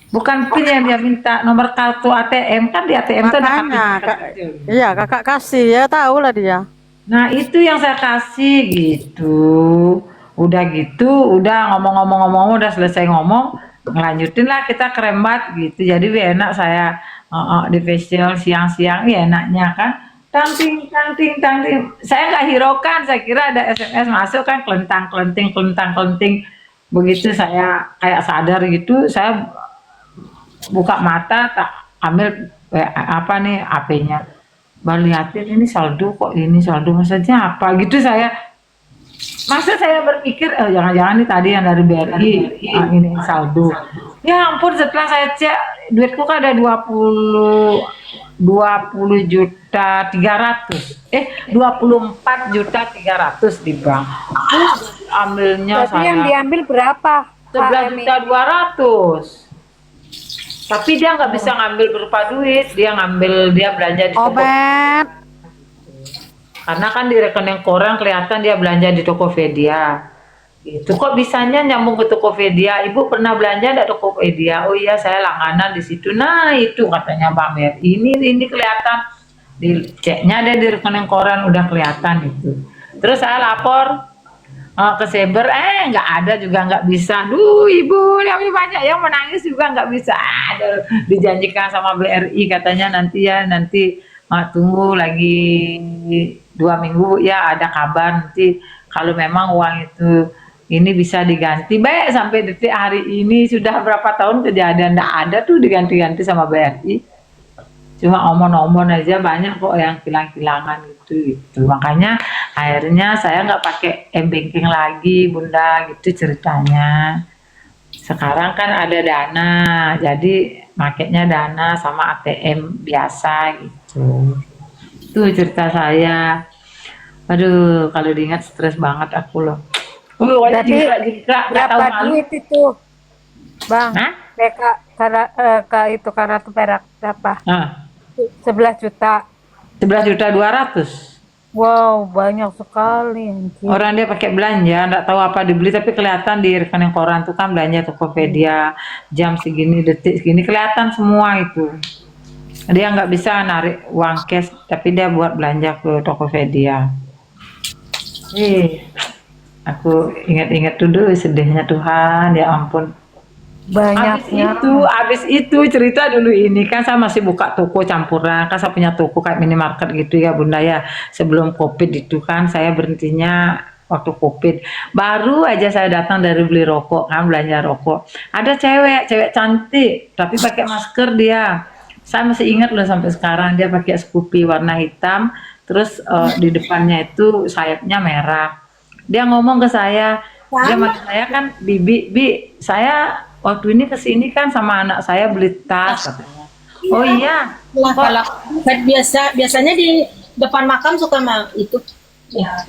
Bukan PIN yang dia minta, nomor kartu ATM kan di ATM itu ada Makanya, kartu. iya kakak kasih ya, tahu lah dia. Nah itu yang saya kasih gitu. Udah gitu, udah ngomong-ngomong udah selesai ngomong, ngelanjutin lah kita kerembat gitu. Jadi enak saya di facial siang-siang, ya enaknya kan. Tangting. Saya nggak hiraukan, saya kira ada SMS masuk kan, kelentang-kelenting. Begitu saya kayak sadar gitu, saya buka mata, tak ambil apa nih HP-nya. Baru lihatin ini saldo kok, ini saldo maksudnya apa gitu saya. Masa saya berpikir, jangan-jangan nih tadi yang dari BRI, ini saldo. Ya ampun, setelah saya cek, duitku kan ada 20 juta 300. 24 juta 300 di bank. Ambilnya Berarti saya yang diambil berapa? 11 juta 200. Tapi dia nggak bisa ngambil berupa duit, dia belanja di toko. Obat. Karena kan di rekening koran kelihatan dia belanja di Tokopedia. Itu kok bisanya nyambung ke Tokopedia? Ibu pernah belanja di Tokopedia? Oh iya, saya langganan di situ. Nah, itu katanya Mbak Mer. Ini kelihatan di ceknya ada di rekening koran udah kelihatan itu. Terus saya lapor ke Saber, nggak ada juga, nggak bisa. Duh, Ibu, yang banyak yang menangis juga nggak bisa. Dijanjikan sama BRI katanya nanti tunggu lagi 2 minggu ya ada kabar nanti kalau memang uang itu ini bisa diganti. Baik sampai detik hari ini sudah berapa tahun kejadian nggak ada tuh diganti-ganti sama BRI. Cuma omong-omong aja banyak kok yang kilang-kilangan gitu. Makanya akhirnya saya nggak pakai m-banking lagi Bunda gitu ceritanya. Sekarang kan ada Dana, jadi makainya Dana sama ATM biasa gitu. Itu cerita saya. Aduh, kalau diingat stres banget aku loh. Jadi berapa duit itu, Bang? Hah? Itu karatu perak berapa? 11 juta. 11 juta 200. Wow, banyak sekali anjir. Orang dia pakai belanja, nggak tahu apa dibeli, tapi kelihatan di rekening koran tuh kan belanja Tokopedia, jam segini, detik segini, kelihatan semua itu. Dia nggak bisa narik uang cash, tapi dia buat belanja ke Tokopedia. Aku ingat-ingat tuh dulu sedihnya Tuhan, ya ampun. Banyaknya. Abis itu cerita dulu ini kan saya masih buka toko campuran, kan saya punya toko kayak minimarket gitu ya Bunda ya. Sebelum COVID itu kan saya berhentinya waktu COVID. Baru aja saya datang dari beli rokok kan, belanja rokok. Ada cewek cantik tapi pakai masker dia. Saya masih ingat loh sampai sekarang, dia pakai Scoopy warna hitam, terus di depannya itu sayapnya merah. Dia ngomong ke saya, dia manggil saya kan, Bibi, saya waktu ini kesini kan sama anak saya beli tas katanya. Oh iya. Kalau biasanya di depan makam suka itu. Ya.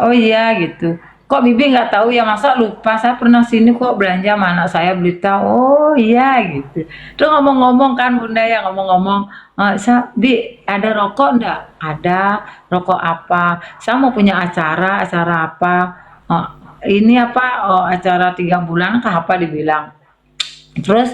Oh iya gitu. Kok Bibi nggak tahu ya, masa lupa, saya pernah sini kok belanja sama anak saya beli tas. Oh iya gitu. Terus ngomong-ngomong kan Bunda ya, ngomong-ngomong, Bi ada rokok enggak? Ada. Rokok apa? Saya mau punya acara apa? Ini apa? Acara 3 bulan kah apa dibilang. Terus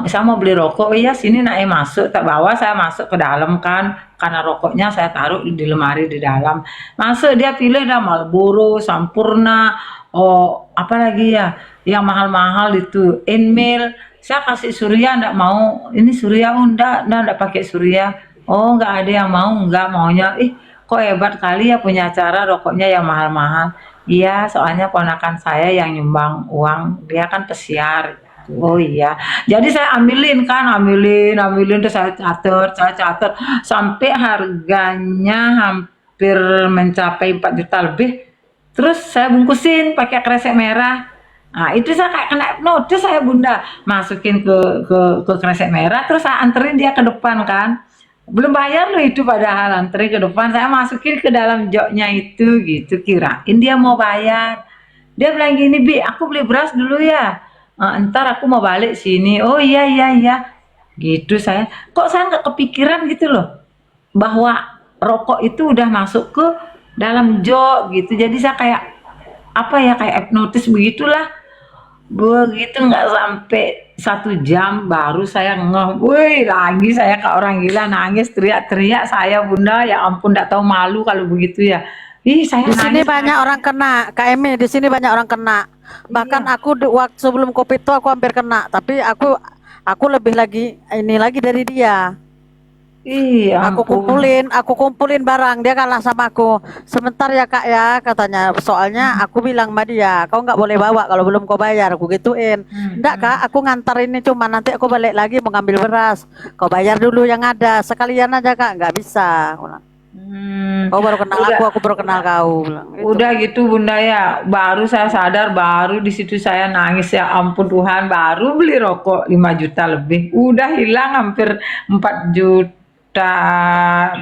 saya mau beli rokok, iya sini naik masuk, tak bawa saya masuk ke dalam kan, karena rokoknya saya taruh di lemari di dalam. Masuk dia pilih dah Marlboro, Sampurna, oh apa lagi ya, yang mahal-mahal itu, Enmil. Saya kasih Surya ndak mau, ini Surya oh ndak pakai Surya. Oh nggak ada yang mau, nggak maunya, ih kok hebat kali ya punya cara rokoknya yang mahal-mahal. Iya, soalnya ponakan saya yang nyumbang uang, dia kan pesiar. Oh iya, jadi saya ambilin terus saya catat sampai harganya hampir mencapai 4 juta lebih. Terus saya bungkusin pakai kresek merah. Nah, itu saya kayak kena hipnotis saya Bunda, masukin ke kresek merah, terus saya anterin dia ke depan kan. Belum bayar loh itu padahal anterin ke depan, saya masukin ke dalam joknya itu gitu, kirain dia mau bayar. Dia bilang gini, Bi, aku beli beras dulu ya. Entar aku mau balik sini. Oh iya iya iya. Gitu saya. Kok saya nggak kepikiran gitu loh bahwa rokok itu udah masuk ke dalam jok gitu. Jadi saya kayak apa ya kayak hipnotis begitulah. Begitu nggak sampai 1 jam baru saya ngeh, wih lagi saya kayak orang gila nangis teriak-teriak saya Bunda ya ampun nggak tahu malu kalau begitu ya. Ih saya Di sini nangis. banyak orang kena, Kak Emi, di sini banyak orang kena. Bahkan aku waktu sebelum Covid itu aku hampir kena, tapi aku lebih lagi ini lagi dari dia. Iya ampun. Aku kumpulin barang, dia kalah sama aku. Sebentar ya Kak ya, katanya. Soalnya aku bilang sama dia, kau nggak boleh bawa kalau belum kau bayar. Aku gituin. Enggak Kak, aku ngantar ini cuma nanti aku balik lagi mau ngambil beras. Kau bayar dulu yang ada, sekalian aja Kak, nggak bisa. Aku bilang, kau baru kenal Udah, aku baru kenal kau. Bilang, gitu. udah gitu Bunda ya, baru saya sadar, baru di situ saya nangis ya ampun Tuhan, baru beli rokok 5 juta lebih, udah hilang hampir 4 juta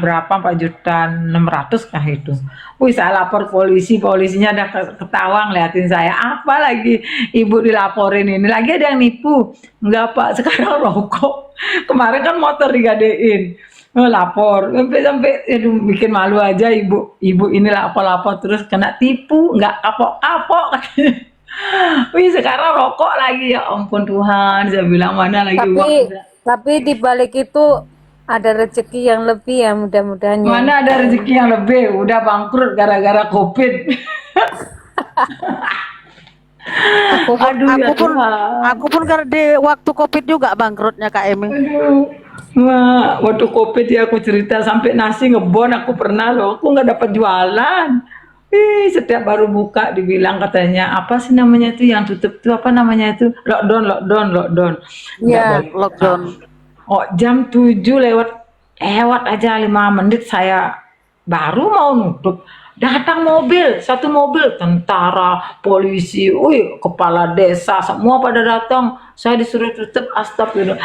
berapa 4 juta 600 kah itu. Wih saya lapor polisi, polisinya ada ketawa ngeliatin saya, apa lagi ibu dilaporin ini, lagi ada yang nipu. Enggak Pak, sekarang rokok, kemarin kan motor digadein. Lapor sampai aduh, bikin malu aja ibu ini lapor terus kena tipu nggak kapok katanya. Wih sekarang rokok lagi ya ampun Tuhan, saya bilang mana lagi uang. Tapi di balik itu ada rezeki yang lebih ya mudah-mudahan. Mana ada rezeki yang lebih, udah bangkrut gara-gara Covid. Aduh ya Tuhan. Aku pun karena di waktu Covid juga bangkrutnya Kak Emi. Aduh. Wah, waktu Covid ya aku cerita sampai nasi ngebon aku pernah loh, aku nggak dapat jualan. Setiap baru buka dibilang katanya apa sih namanya itu yang tutup tuh apa namanya itu lockdown. Ya, Nggak boleh. lockdown. Oh jam 7 lewat aja 5 menit saya baru mau nutup. Datang mobil, 1 mobil, tentara, polisi, wih, kepala desa, semua pada datang. Saya disuruh tutup, astagfirullah.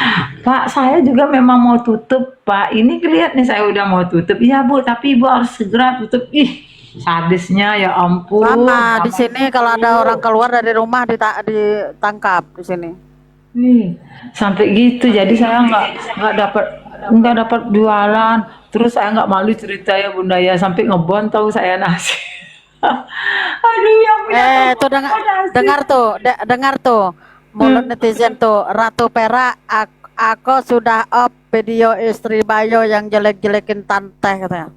Pak, saya juga memang mau tutup, Pak. Ini lihat nih, saya udah mau tutup. Iya, Bu, tapi Ibu harus segera tutup. Ih, sadisnya ya ampun. Sama di sini kalau ada orang keluar dari rumah ditangkap di sini. Nih, sampai gitu. Jadi saya nggak dapat jualan. Terus saya nggak malu cerita ya Bunda ya, sampai ngebon tahu saya nasi. Aduh yang punya Tuh dengar tuh mulut netizen tuh, Ratu Perak, aku sudah up video istri Bayu yang jelek-jelekin tante katanya.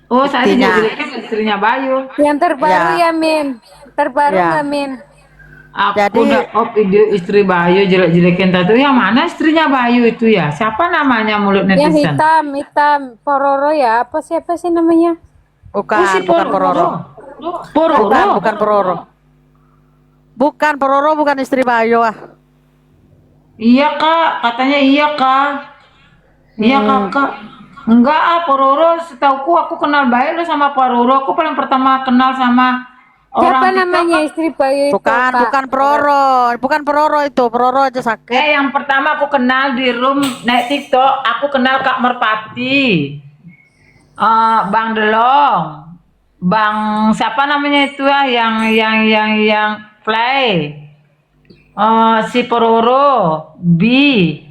Oh saya Buktinya. dijelekin istrinya Bayu. Yang terbaru Ya. ya Min. Terbaru Ya. nggak Min? Aku Jadi- udah up video istri Bayu jelek-jelekin tato. Yang mana istrinya Bayu itu ya? Siapa namanya mulut Yang netizen? hitam Pororo ya, siapa sih namanya? Bukan, Oh, si bukan Pororo. Bukan Pororo. Bukan Pororo, bukan istri Bayu ah. Iya kak, katanya iya kak. Iya kakak. Enggak ah, Pororo setahuku aku kenal baik loh sama Pororo. Aku paling pertama kenal sama Siapa orang TikTok. namanya istri Bayu itu? Bukan, Kak? bukan Pororo itu. Pororo aja sakit. Yang pertama aku kenal di room naik TikTok, aku kenal Kak Merpati, Bang Delong, Bang siapa namanya itu ya, yang play, si Pororo, Bi,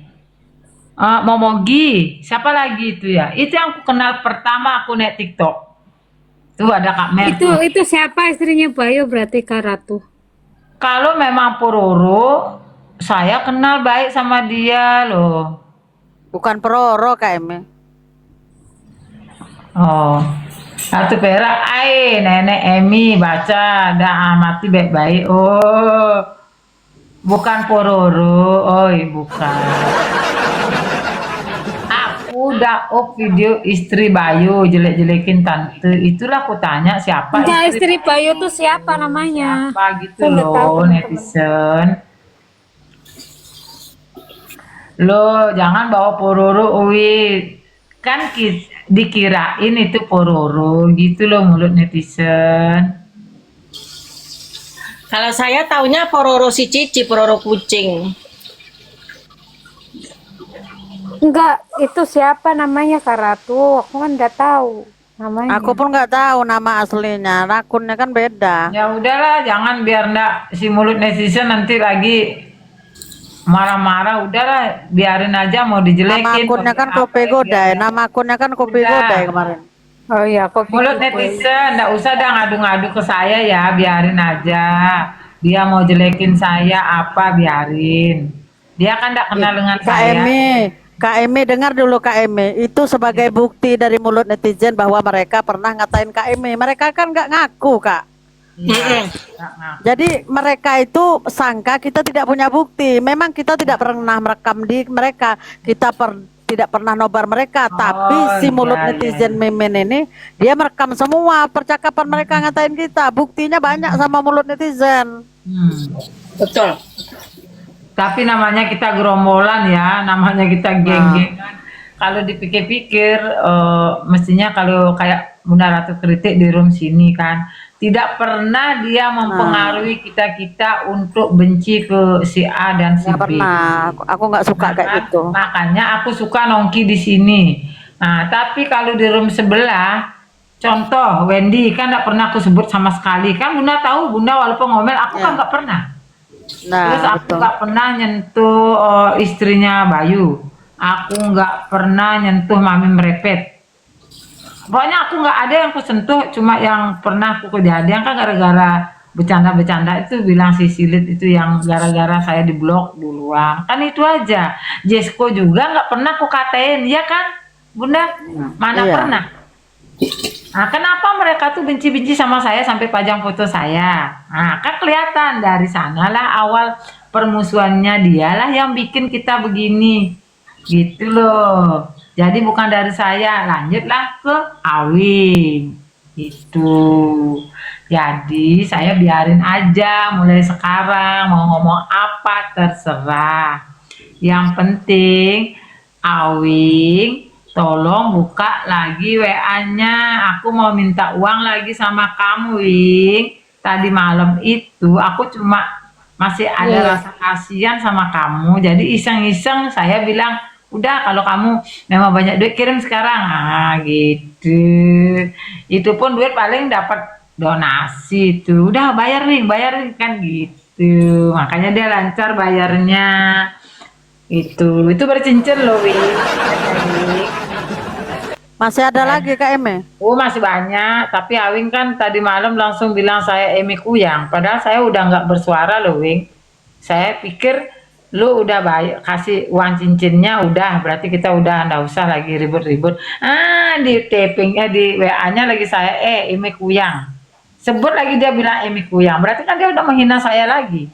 Momogi, siapa lagi itu ya? Itu yang aku kenal pertama aku naik TikTok. Tuh ada Kak Mer. Itu siapa istrinya Bayu berarti Kak Ratu? Kalau memang Pororo saya kenal baik sama dia loh. Bukan peroro Kak Eme. Oh, satu perak. Nenek Emi baca, dah amati baik-baik. Oh, bukan pororo. Oh, bukan. Aku udah up video istri Bayu jelek-jelekin tante. Itulah aku tanya siapa Enggak, istri Bayu tuh siapa namanya? apa gitu Saya nggak tahu, loh, teman-teman. netizen. Lo jangan bawa pororo, Uwi. Kan dikirain itu pororo gitu loh mulut netizen. Kalau saya taunya pororo si Cici, pororo kucing. Enggak, itu siapa namanya Kak Ratu? Aku kan nggak tahu namanya. Aku pun nggak tahu nama aslinya. Akunnya kan beda. Ya udahlah, jangan biar ndak si mulut netizen nanti lagi marah-marah. Udahlah, biarin aja mau Nama dijelekin. akunnya kan mau Kopi apa, Godai. biarin. Nama akunnya kan Kopi Udah. Godai kemarin. Oh iya, kopi. Mulut netizen, ndak usah dah ngadu-ngadu ke saya ya, biarin aja. Dia mau jelekin saya apa, biarin. Dia kan ndak kenal dengan Kak saya. Kak Emi dengar dulu Kak Emi. Itu sebagai bukti dari mulut netizen bahwa mereka pernah ngatain Kak Emi. Mereka kan nggak ngaku Kak. Iya, nggak ngaku. Jadi mereka itu sangka kita tidak punya bukti. Memang kita tidak pernah merekam di mereka. Kita tidak pernah nobar mereka. Tapi si mulut iya, netizen Mimin ini dia merekam semua percakapan mereka ngatain kita. Buktinya banyak sama mulut netizen. Betul. Tapi namanya kita gerombolan ya, namanya kita geng-gengan. Kalau dipikir-pikir, mestinya kalau kayak Bunda Ratu kritik di room sini kan, tidak pernah dia mempengaruhi kita untuk benci ke si A dan si Nggak B. pernah. Aku nggak suka kayak gitu. Makanya aku suka nongki di sini. Nah, tapi kalau di room sebelah, contoh Wendy kan nggak pernah aku sebut sama sekali. Kan Bunda tahu, Bunda walaupun ngomel, aku kan nggak pernah. Terus Nah, aku betul. nggak pernah nyentuh istrinya Bayu. Aku nggak pernah nyentuh Mami Merepet. Pokoknya aku nggak ada yang aku sentuh, cuma yang pernah aku kejadian kan gara-gara bercanda-bercanda itu bilang si Silit itu yang gara-gara saya diblok duluan. Kan itu aja. Jesko juga nggak pernah aku katain, ya kan Bunda? Mana Iya. pernah? Nah, kenapa mereka tuh benci-benci sama saya sampai pajang foto saya? Nah, kan kelihatan dari sanalah awal permusuhannya, dialah yang bikin kita begini. Gitu loh. Jadi bukan dari saya, lanjutlah ke Awing. Itu. Jadi saya biarin aja mulai sekarang mau ngomong apa terserah. Yang penting Awing tolong buka lagi WA-nya. Aku mau minta uang lagi sama kamu, Wing. Tadi malam itu aku cuma masih ada rasa kasihan sama kamu. Jadi iseng-iseng saya bilang, udah kalau kamu memang banyak duit kirim sekarang. Ah, gitu. Itu pun duit paling dapat donasi tuh. Udah bayar Wing kan gitu. Makanya dia lancar bayarnya. Itu bercincin loh, Wing. Masih ada lagi Kak Eme? Oh masih banyak, tapi Awing kan tadi malam langsung bilang saya Emi Kuyang. Padahal saya udah nggak bersuara loh, Wing. Saya pikir lu udah bayar, kasih uang cincinnya udah, berarti kita udah nggak usah lagi ribut-ribut. Ah di tapingnya di WA-nya lagi saya Emi Kuyang. Sebut lagi dia bilang Emi Kuyang, berarti kan dia udah menghina saya lagi.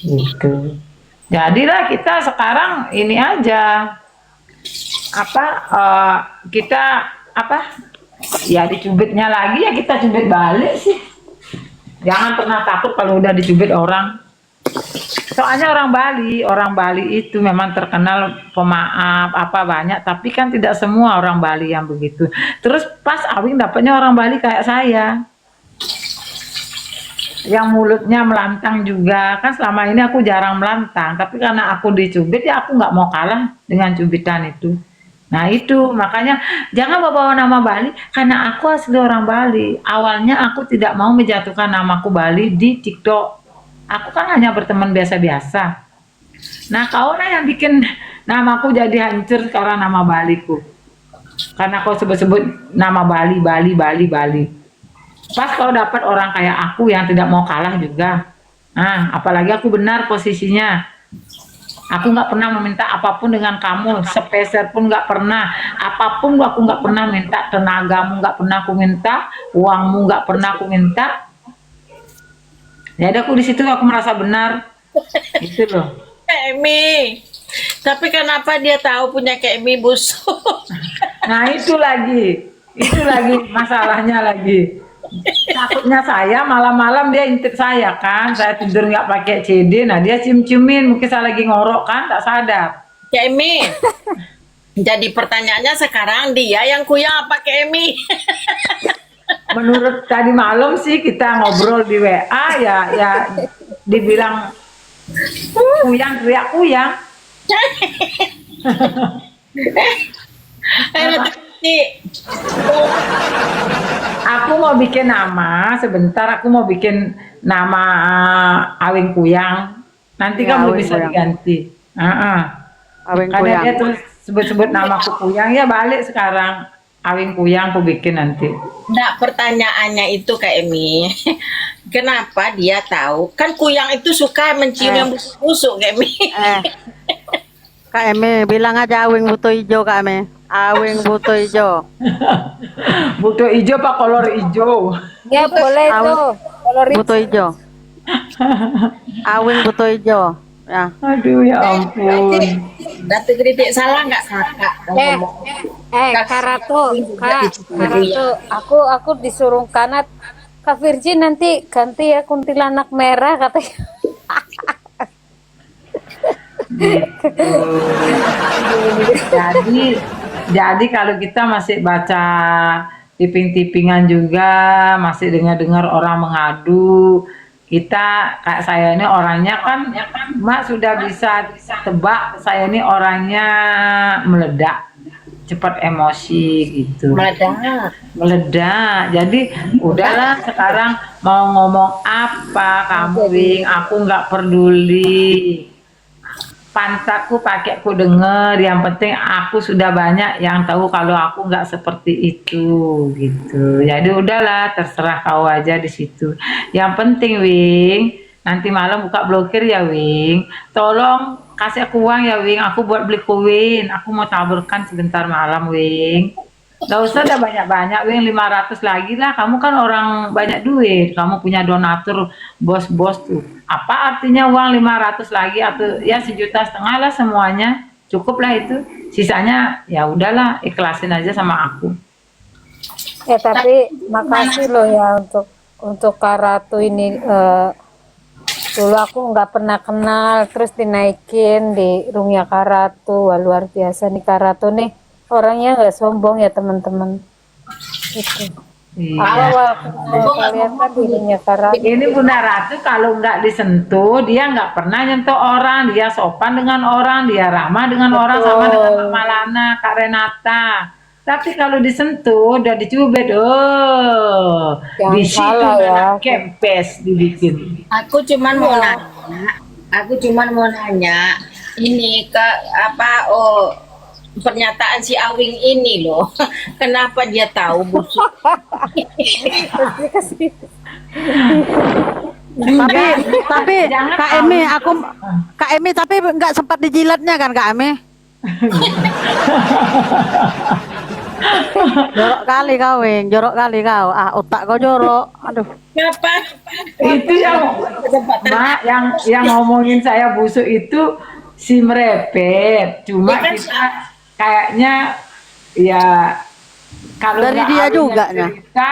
Gitu. Jadilah kita sekarang ini aja. Kita ya dicubitnya lagi ya kita cubit balik sih. Jangan pernah takut kalau udah dicubit orang. Soalnya orang Bali itu memang terkenal pemaaf banyak, tapi kan tidak semua orang Bali yang begitu. Terus pas Awing dapatnya orang Bali kayak saya, yang mulutnya melantang juga. Kan selama ini aku jarang melantang, tapi karena aku dicubit ya aku nggak mau kalah dengan cubitan itu. Nah itu makanya jangan bawa nama Bali, karena aku asli orang Bali. Awalnya aku tidak mau menjatuhkan namaku Bali di TikTok. Aku kan hanya berteman biasa-biasa. Nah kau yang bikin namaku jadi hancur sekarang nama Baliku. Karena kau sebut-sebut nama Bali. Pas kau dapat orang kayak aku yang tidak mau kalah juga. Apalagi aku benar posisinya. Aku nggak pernah meminta apapun dengan kamu, sepeser pun nggak pernah. Apapun aku nggak pernah minta, tenagamu nggak pernah aku minta, uangmu nggak pernah aku minta. Jadi aku di situ aku merasa benar, itu loh. Kak Emi. Tapi kenapa dia tahu punya Kak Emi busuk? Nah itu lagi masalahnya lagi. Takutnya saya malam-malam dia intip saya kan, saya tidur nggak pakai CD, nah dia cium-ciumin, mungkin saya lagi ngorok kan, tak sadar. Kak Emi. Jadi pertanyaannya sekarang dia yang kuyang apa Kak Emi? Menurut tadi malam sih kita ngobrol di WA ya dibilang kuyang, teriak kuyang. Aku mau bikin nama, sebentar aku mau bikin nama Awing Kuyang. Nanti Ya, kan belum Awing bisa Kuyang. diganti. Awing Karena Kuyang. dia terus sebut-sebut namaku Kuyang, ya balik sekarang. Awing Kuyang aku bikin nanti. Nah, pertanyaannya itu Kak Emi. Kenapa dia tahu? Kan kuyang itu suka mencium yang busuk-busuk Kak Emi. Kak Eme, bilang aja Awing butuh hijau Kak Eme. Awing butuh hijau. Butuh hijau pak kolor hijau. Ya boleh tuh. Kalau Butuh hijau. Awing butuh hijau. Ya. Aduh ya ampun. Datu kritik salah nggak kakak? Kak Ratu, aku disuruh kanat. Kak Virgin nanti ganti ya kuntilanak merah katanya. Jadi kalau kita masih baca tiping-tipingan juga, masih dengar-dengar orang mengadu, kita kayak saya ini orangnya kan, Mak sudah bisa tebak saya ini orangnya meledak, cepat emosi gitu. Meledak. Jadi udahlah sekarang mau ngomong apa kamu, Wing, aku nggak peduli. Pantatku pakai ku denger, yang penting aku sudah banyak yang tahu kalau aku nggak seperti itu gitu. Jadi udahlah terserah kau aja di situ. Yang penting Wing, nanti malam buka blokir ya Wing. Tolong kasih aku uang ya Wing, aku buat beli koin. Aku mau taburkan sebentar malam Wing. Gak usah udah banyak-banyak Wing, 500 lagi lah. Kamu kan orang banyak duit, kamu punya donatur bos-bos tuh. Apa artinya uang 500 lagi atau ya 1,5 juta lah semuanya, cukup lah itu. Sisanya ya udahlah ikhlasin aja sama aku. Tapi makasih loh ya untuk Kak Ratu ini. Dulu aku nggak pernah kenal, terus dinaikin di roomnya Kak Ratu. Wah, luar biasa nih Kak Ratu nih, orangnya nggak sombong ya teman-teman. Gitu. Iya. Awal kalian kan di roomnya Kak Ratu. Ini Bunda Ratu kalau nggak disentuh, dia nggak pernah nyentuh orang, dia sopan dengan orang, dia ramah dengan orang, sama dengan Kak Malana, Kak Renata. Tapi kalau disentuh, udah dicubit, Jangan di situ salah ya. kempes dibikin. Aku cuman mau nanya, ini ke apa? Pernyataan si Awing ini loh, kenapa dia tahu busuk? Tapi Kak Emi, Kak Emi tapi nggak sempat dijilatnya kan Kak Emi? Jorok kali kau Wing, jorok kali kau. Otak kau jorok. Aduh. Kenapa? Itu Mak, yang ngomongin saya busuk itu si Merepet. Cuma kita kayaknya ya kalau Dari nggak dia Awing juga yang cerita,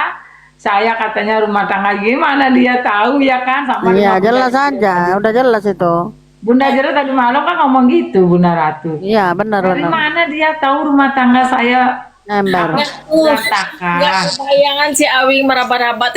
saya katanya rumah tangga gimana dia tahu ya kan sama Iya, 15 jelas juta. aja, udah jelas itu. Bunda Jero tadi malam kan ngomong gitu Bunda Ratu. Iya, benar Dari benar. mana dia tahu rumah tangga saya Ember. Nggak berantakan? kebayangan si Awing meraba-rabat.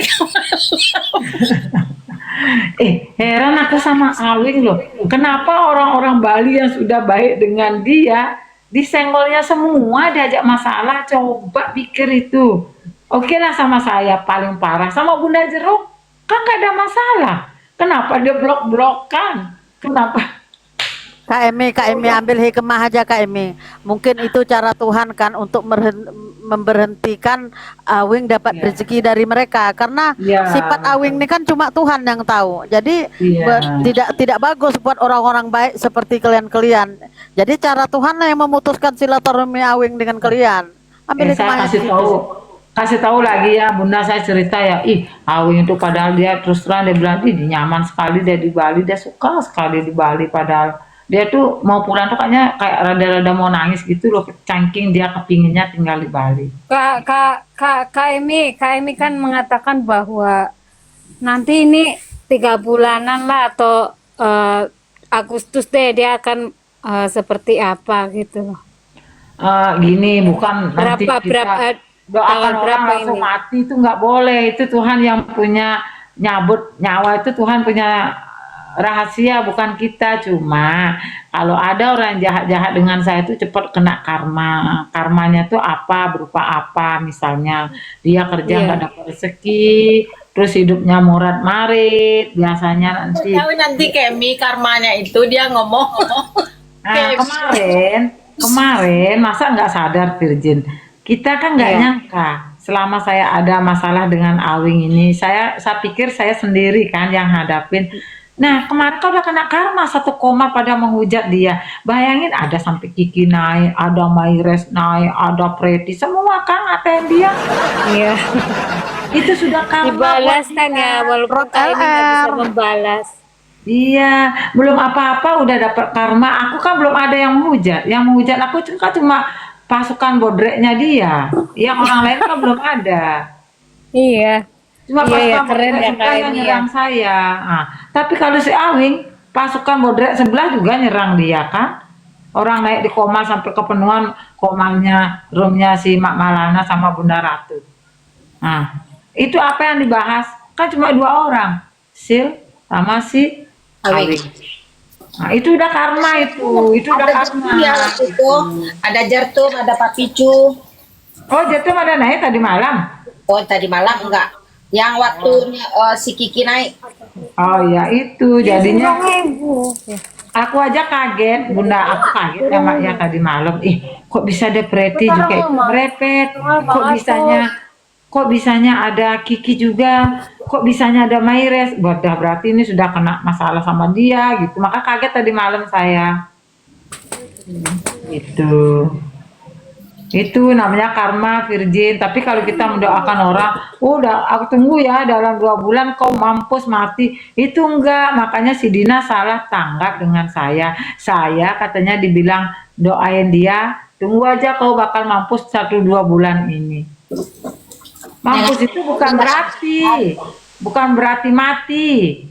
Heran aku sama Awing loh. Kenapa orang-orang Bali yang sudah baik dengan dia disenggolnya semua, diajak masalah? Coba pikir itu. Oke lah sama saya paling parah, sama Bunda Jeruk kan gak ada masalah. Kenapa dia blok-blokan? Kenapa? Kak Emi ambil hikmah aja Kak Emi. Mungkin itu cara Tuhan kan untuk memberhentikan Awing dapat rezeki dari mereka, karena Iya. sifat Awing ini kan cuma Tuhan yang tahu. Jadi Iya. tidak bagus buat orang-orang baik seperti kalian-kalian. Jadi cara Tuhan lah yang memutuskan silaturahmi Awing dengan kalian. Ambil Saya hikmahnya di situ. kasih tahu lagi ya Bunda, saya cerita ya, Awing itu padahal dia terus terang dia bilang, dia nyaman sekali dia di Bali, dia suka sekali di Bali, padahal dia tuh mau pulang tuh kayaknya kayak rada-rada mau nangis gitu loh, cangking dia kepinginnya tinggal di Bali. Kak Emi kan mengatakan bahwa nanti ini 3 bulanan lah atau Agustus deh dia akan seperti apa gitu loh. Gini, bukan nanti kita doakan tanggal orang berapa langsung ini? mati, itu nggak boleh. Itu Tuhan yang punya nyabut nyawa, itu Tuhan punya rahasia, bukan kita. Cuma kalau ada orang jahat-jahat dengan saya itu cepat kena karma. Karmanya tuh apa, berupa apa, misalnya dia kerja nggak dapat rezeki, terus hidupnya murat marit, biasanya nanti. Tahu nanti Kemi karmanya itu dia ngomong. Nah, kemarin masa nggak sadar Virgin, kita kan nggak nyangka selama saya ada masalah dengan Awing ini, saya pikir saya sendiri kan yang hadapin. Nah, kemarin kau udah kena karma, 1 koma pada menghujat dia. Bayangin ada sampai Kiki naik, ada Maires naik, ada Preti, semua kan ngatain dia. Iya. Itu sudah karma Dibalas buat kan dia. ya, walaupun Kak Emi nggak bisa membalas. Iya, belum apa-apa udah dapat karma. Aku kan belum ada yang menghujat. Yang menghujat aku cuma pasukan bodreknya dia. Yang orang lain kan belum ada. Iya. Cuma Iya, pasukan ya, keren bodrek ya, sebelah Kak yang Emi ya. nyerang saya. Nah, tapi kalau si Awing, pasukan bodrek sebelah juga nyerang dia kan. Orang naik di koma sampai kepenuhan komanya, roomnya si Mak Malana sama Bunda Ratu. Nah, itu apa yang dibahas? Kan cuma 2 orang, Sil sama si Awing. Nah, itu udah karma itu udah Ada karma. Jartum ya waktu itu, ada Jartum, ada Papicu. Oh, Jatum ada naik tadi malam. Oh tadi malam enggak. Yang waktu si Kiki naik. Oh ya itu jadinya aku aja kaget, Bunda, aku kaget sama ya tadi malam. Kok bisa ada Preti juga merepet? Kok bisanya ada Kiki juga? Kok bisanya ada Maires? Berarti ini sudah kena masalah sama dia gitu. Maka kaget tadi malam saya. Itu namanya karma Virgin. Tapi kalau kita mendoakan orang, udah aku tunggu ya dalam 2 bulan kau mampus mati, itu enggak. Makanya si Dina salah tanggap dengan saya katanya dibilang doain dia, tunggu aja kau bakal mampus 1-2 bulan ini. Mampus itu bukan berarti mati.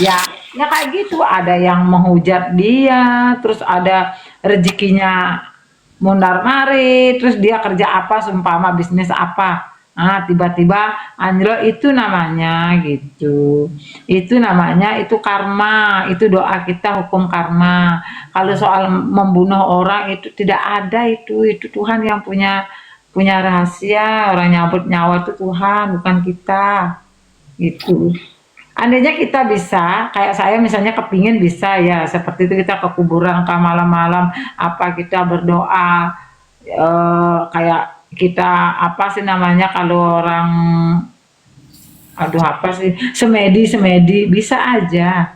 Ya kayak gitu, ada yang menghujat dia, terus ada rezekinya mundar marit, terus dia kerja apa, seumpama bisnis apa, tiba-tiba anjlok, itu namanya gitu. Itu namanya itu karma, itu doa kita hukum karma. Kalau soal membunuh orang itu tidak ada, itu Tuhan yang punya rahasia. Orang nyabut nyawa itu Tuhan, bukan kita gitu. Andainya kita bisa, kayak saya misalnya kepingin bisa ya, seperti itu kita ke kuburan ke malam-malam, apa kita berdoa, kayak kita apa sih namanya kalau orang, aduh apa sih, semedi, bisa aja.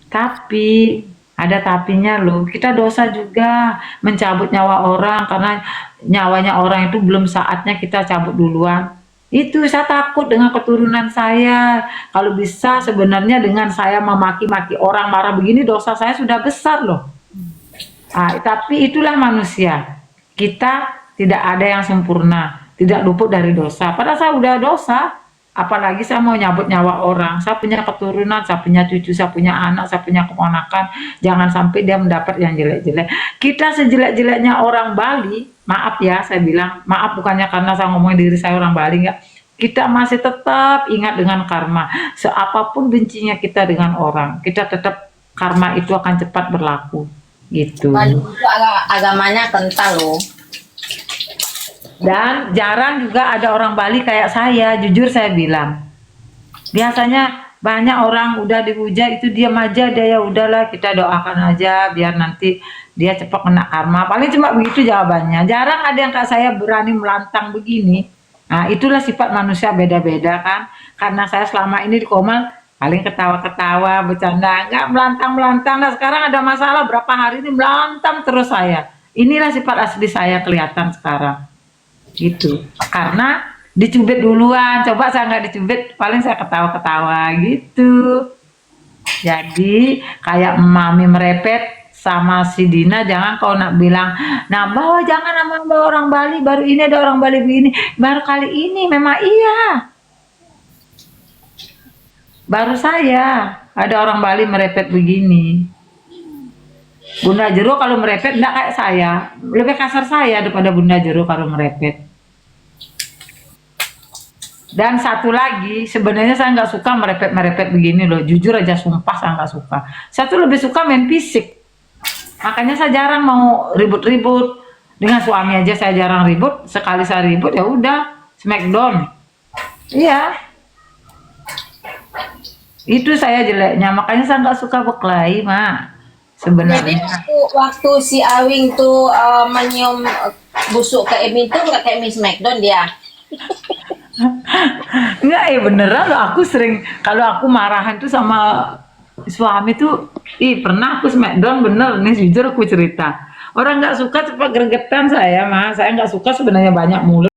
Tapi ada tapinya loh, kita dosa juga mencabut nyawa orang, karena nyawanya orang itu belum saatnya kita cabut duluan. Itu saya takut dengan keturunan saya. Kalau bisa sebenarnya dengan saya memaki-maki orang, marah begini, dosa saya sudah besar loh. Tapi itulah manusia. Kita tidak ada yang sempurna, tidak luput dari dosa. Padahal saya udah dosa, apalagi saya mau nyabut nyawa orang. Saya punya keturunan, saya punya cucu, saya punya anak, saya punya keponakan. Jangan sampai dia mendapat yang jelek-jelek. Kita sejelek-jeleknya orang Bali, maaf ya saya bilang, maaf bukannya karena saya ngomongin diri saya orang Bali, enggak. Kita masih tetap ingat dengan karma. Seapapun bencinya kita dengan orang, kita tetap karma itu akan cepat berlaku. Gitu. Bali itu agamanya kental loh. Dan jarang juga ada orang Bali kayak saya, jujur saya bilang. Biasanya banyak orang udah dihujat itu diam aja, dia ya udahlah kita doakan aja biar nanti dia cepat kena karma. Paling cuma begitu jawabannya. Jarang ada yang kayak saya berani melantang begini. Nah, itulah sifat manusia beda-beda kan. Karena saya selama ini di Komal paling ketawa-ketawa, bercanda, nggak melantang-melantang. Nah, sekarang ada masalah berapa hari ini melantang terus saya. Inilah sifat asli saya kelihatan sekarang. Gitu. Karena dicubit duluan. Coba saya nggak dicubit, paling saya ketawa-ketawa gitu. Jadi kayak mami merepet sama si Dina, jangan kau nak bilang, nah bawa jangan nama bawa orang Bali, baru ini ada orang Bali begini, baru kali ini memang iya. Baru saya ada orang Bali merepet begini. Bunda Jero kalau merepet enggak kayak saya, lebih kasar saya daripada Bunda Jero kalau merepet. Dan satu lagi, sebenarnya saya nggak suka merepet-merepet begini loh. Jujur aja, sumpah saya nggak suka. Saya tuh lebih suka main fisik. Makanya saya jarang mau ribut-ribut. Dengan suami aja saya jarang ribut. Sekali saya ribut ya udah, smackdown. Iya. Itu saya jeleknya. Makanya saya nggak suka berkelahi, Mak. Jadi Sebenarnya. waktu si Awing tuh menyium busuk ke Emi tuh nggak kayak Miss Smackdown dia. Enggak, beneran loh, aku sering kalau aku marahan tuh sama suami tuh, pernah aku smackdown bener nih, jujur aku cerita. Orang nggak suka cepat gregetan saya, Mas. Saya nggak suka sebenarnya banyak mulut.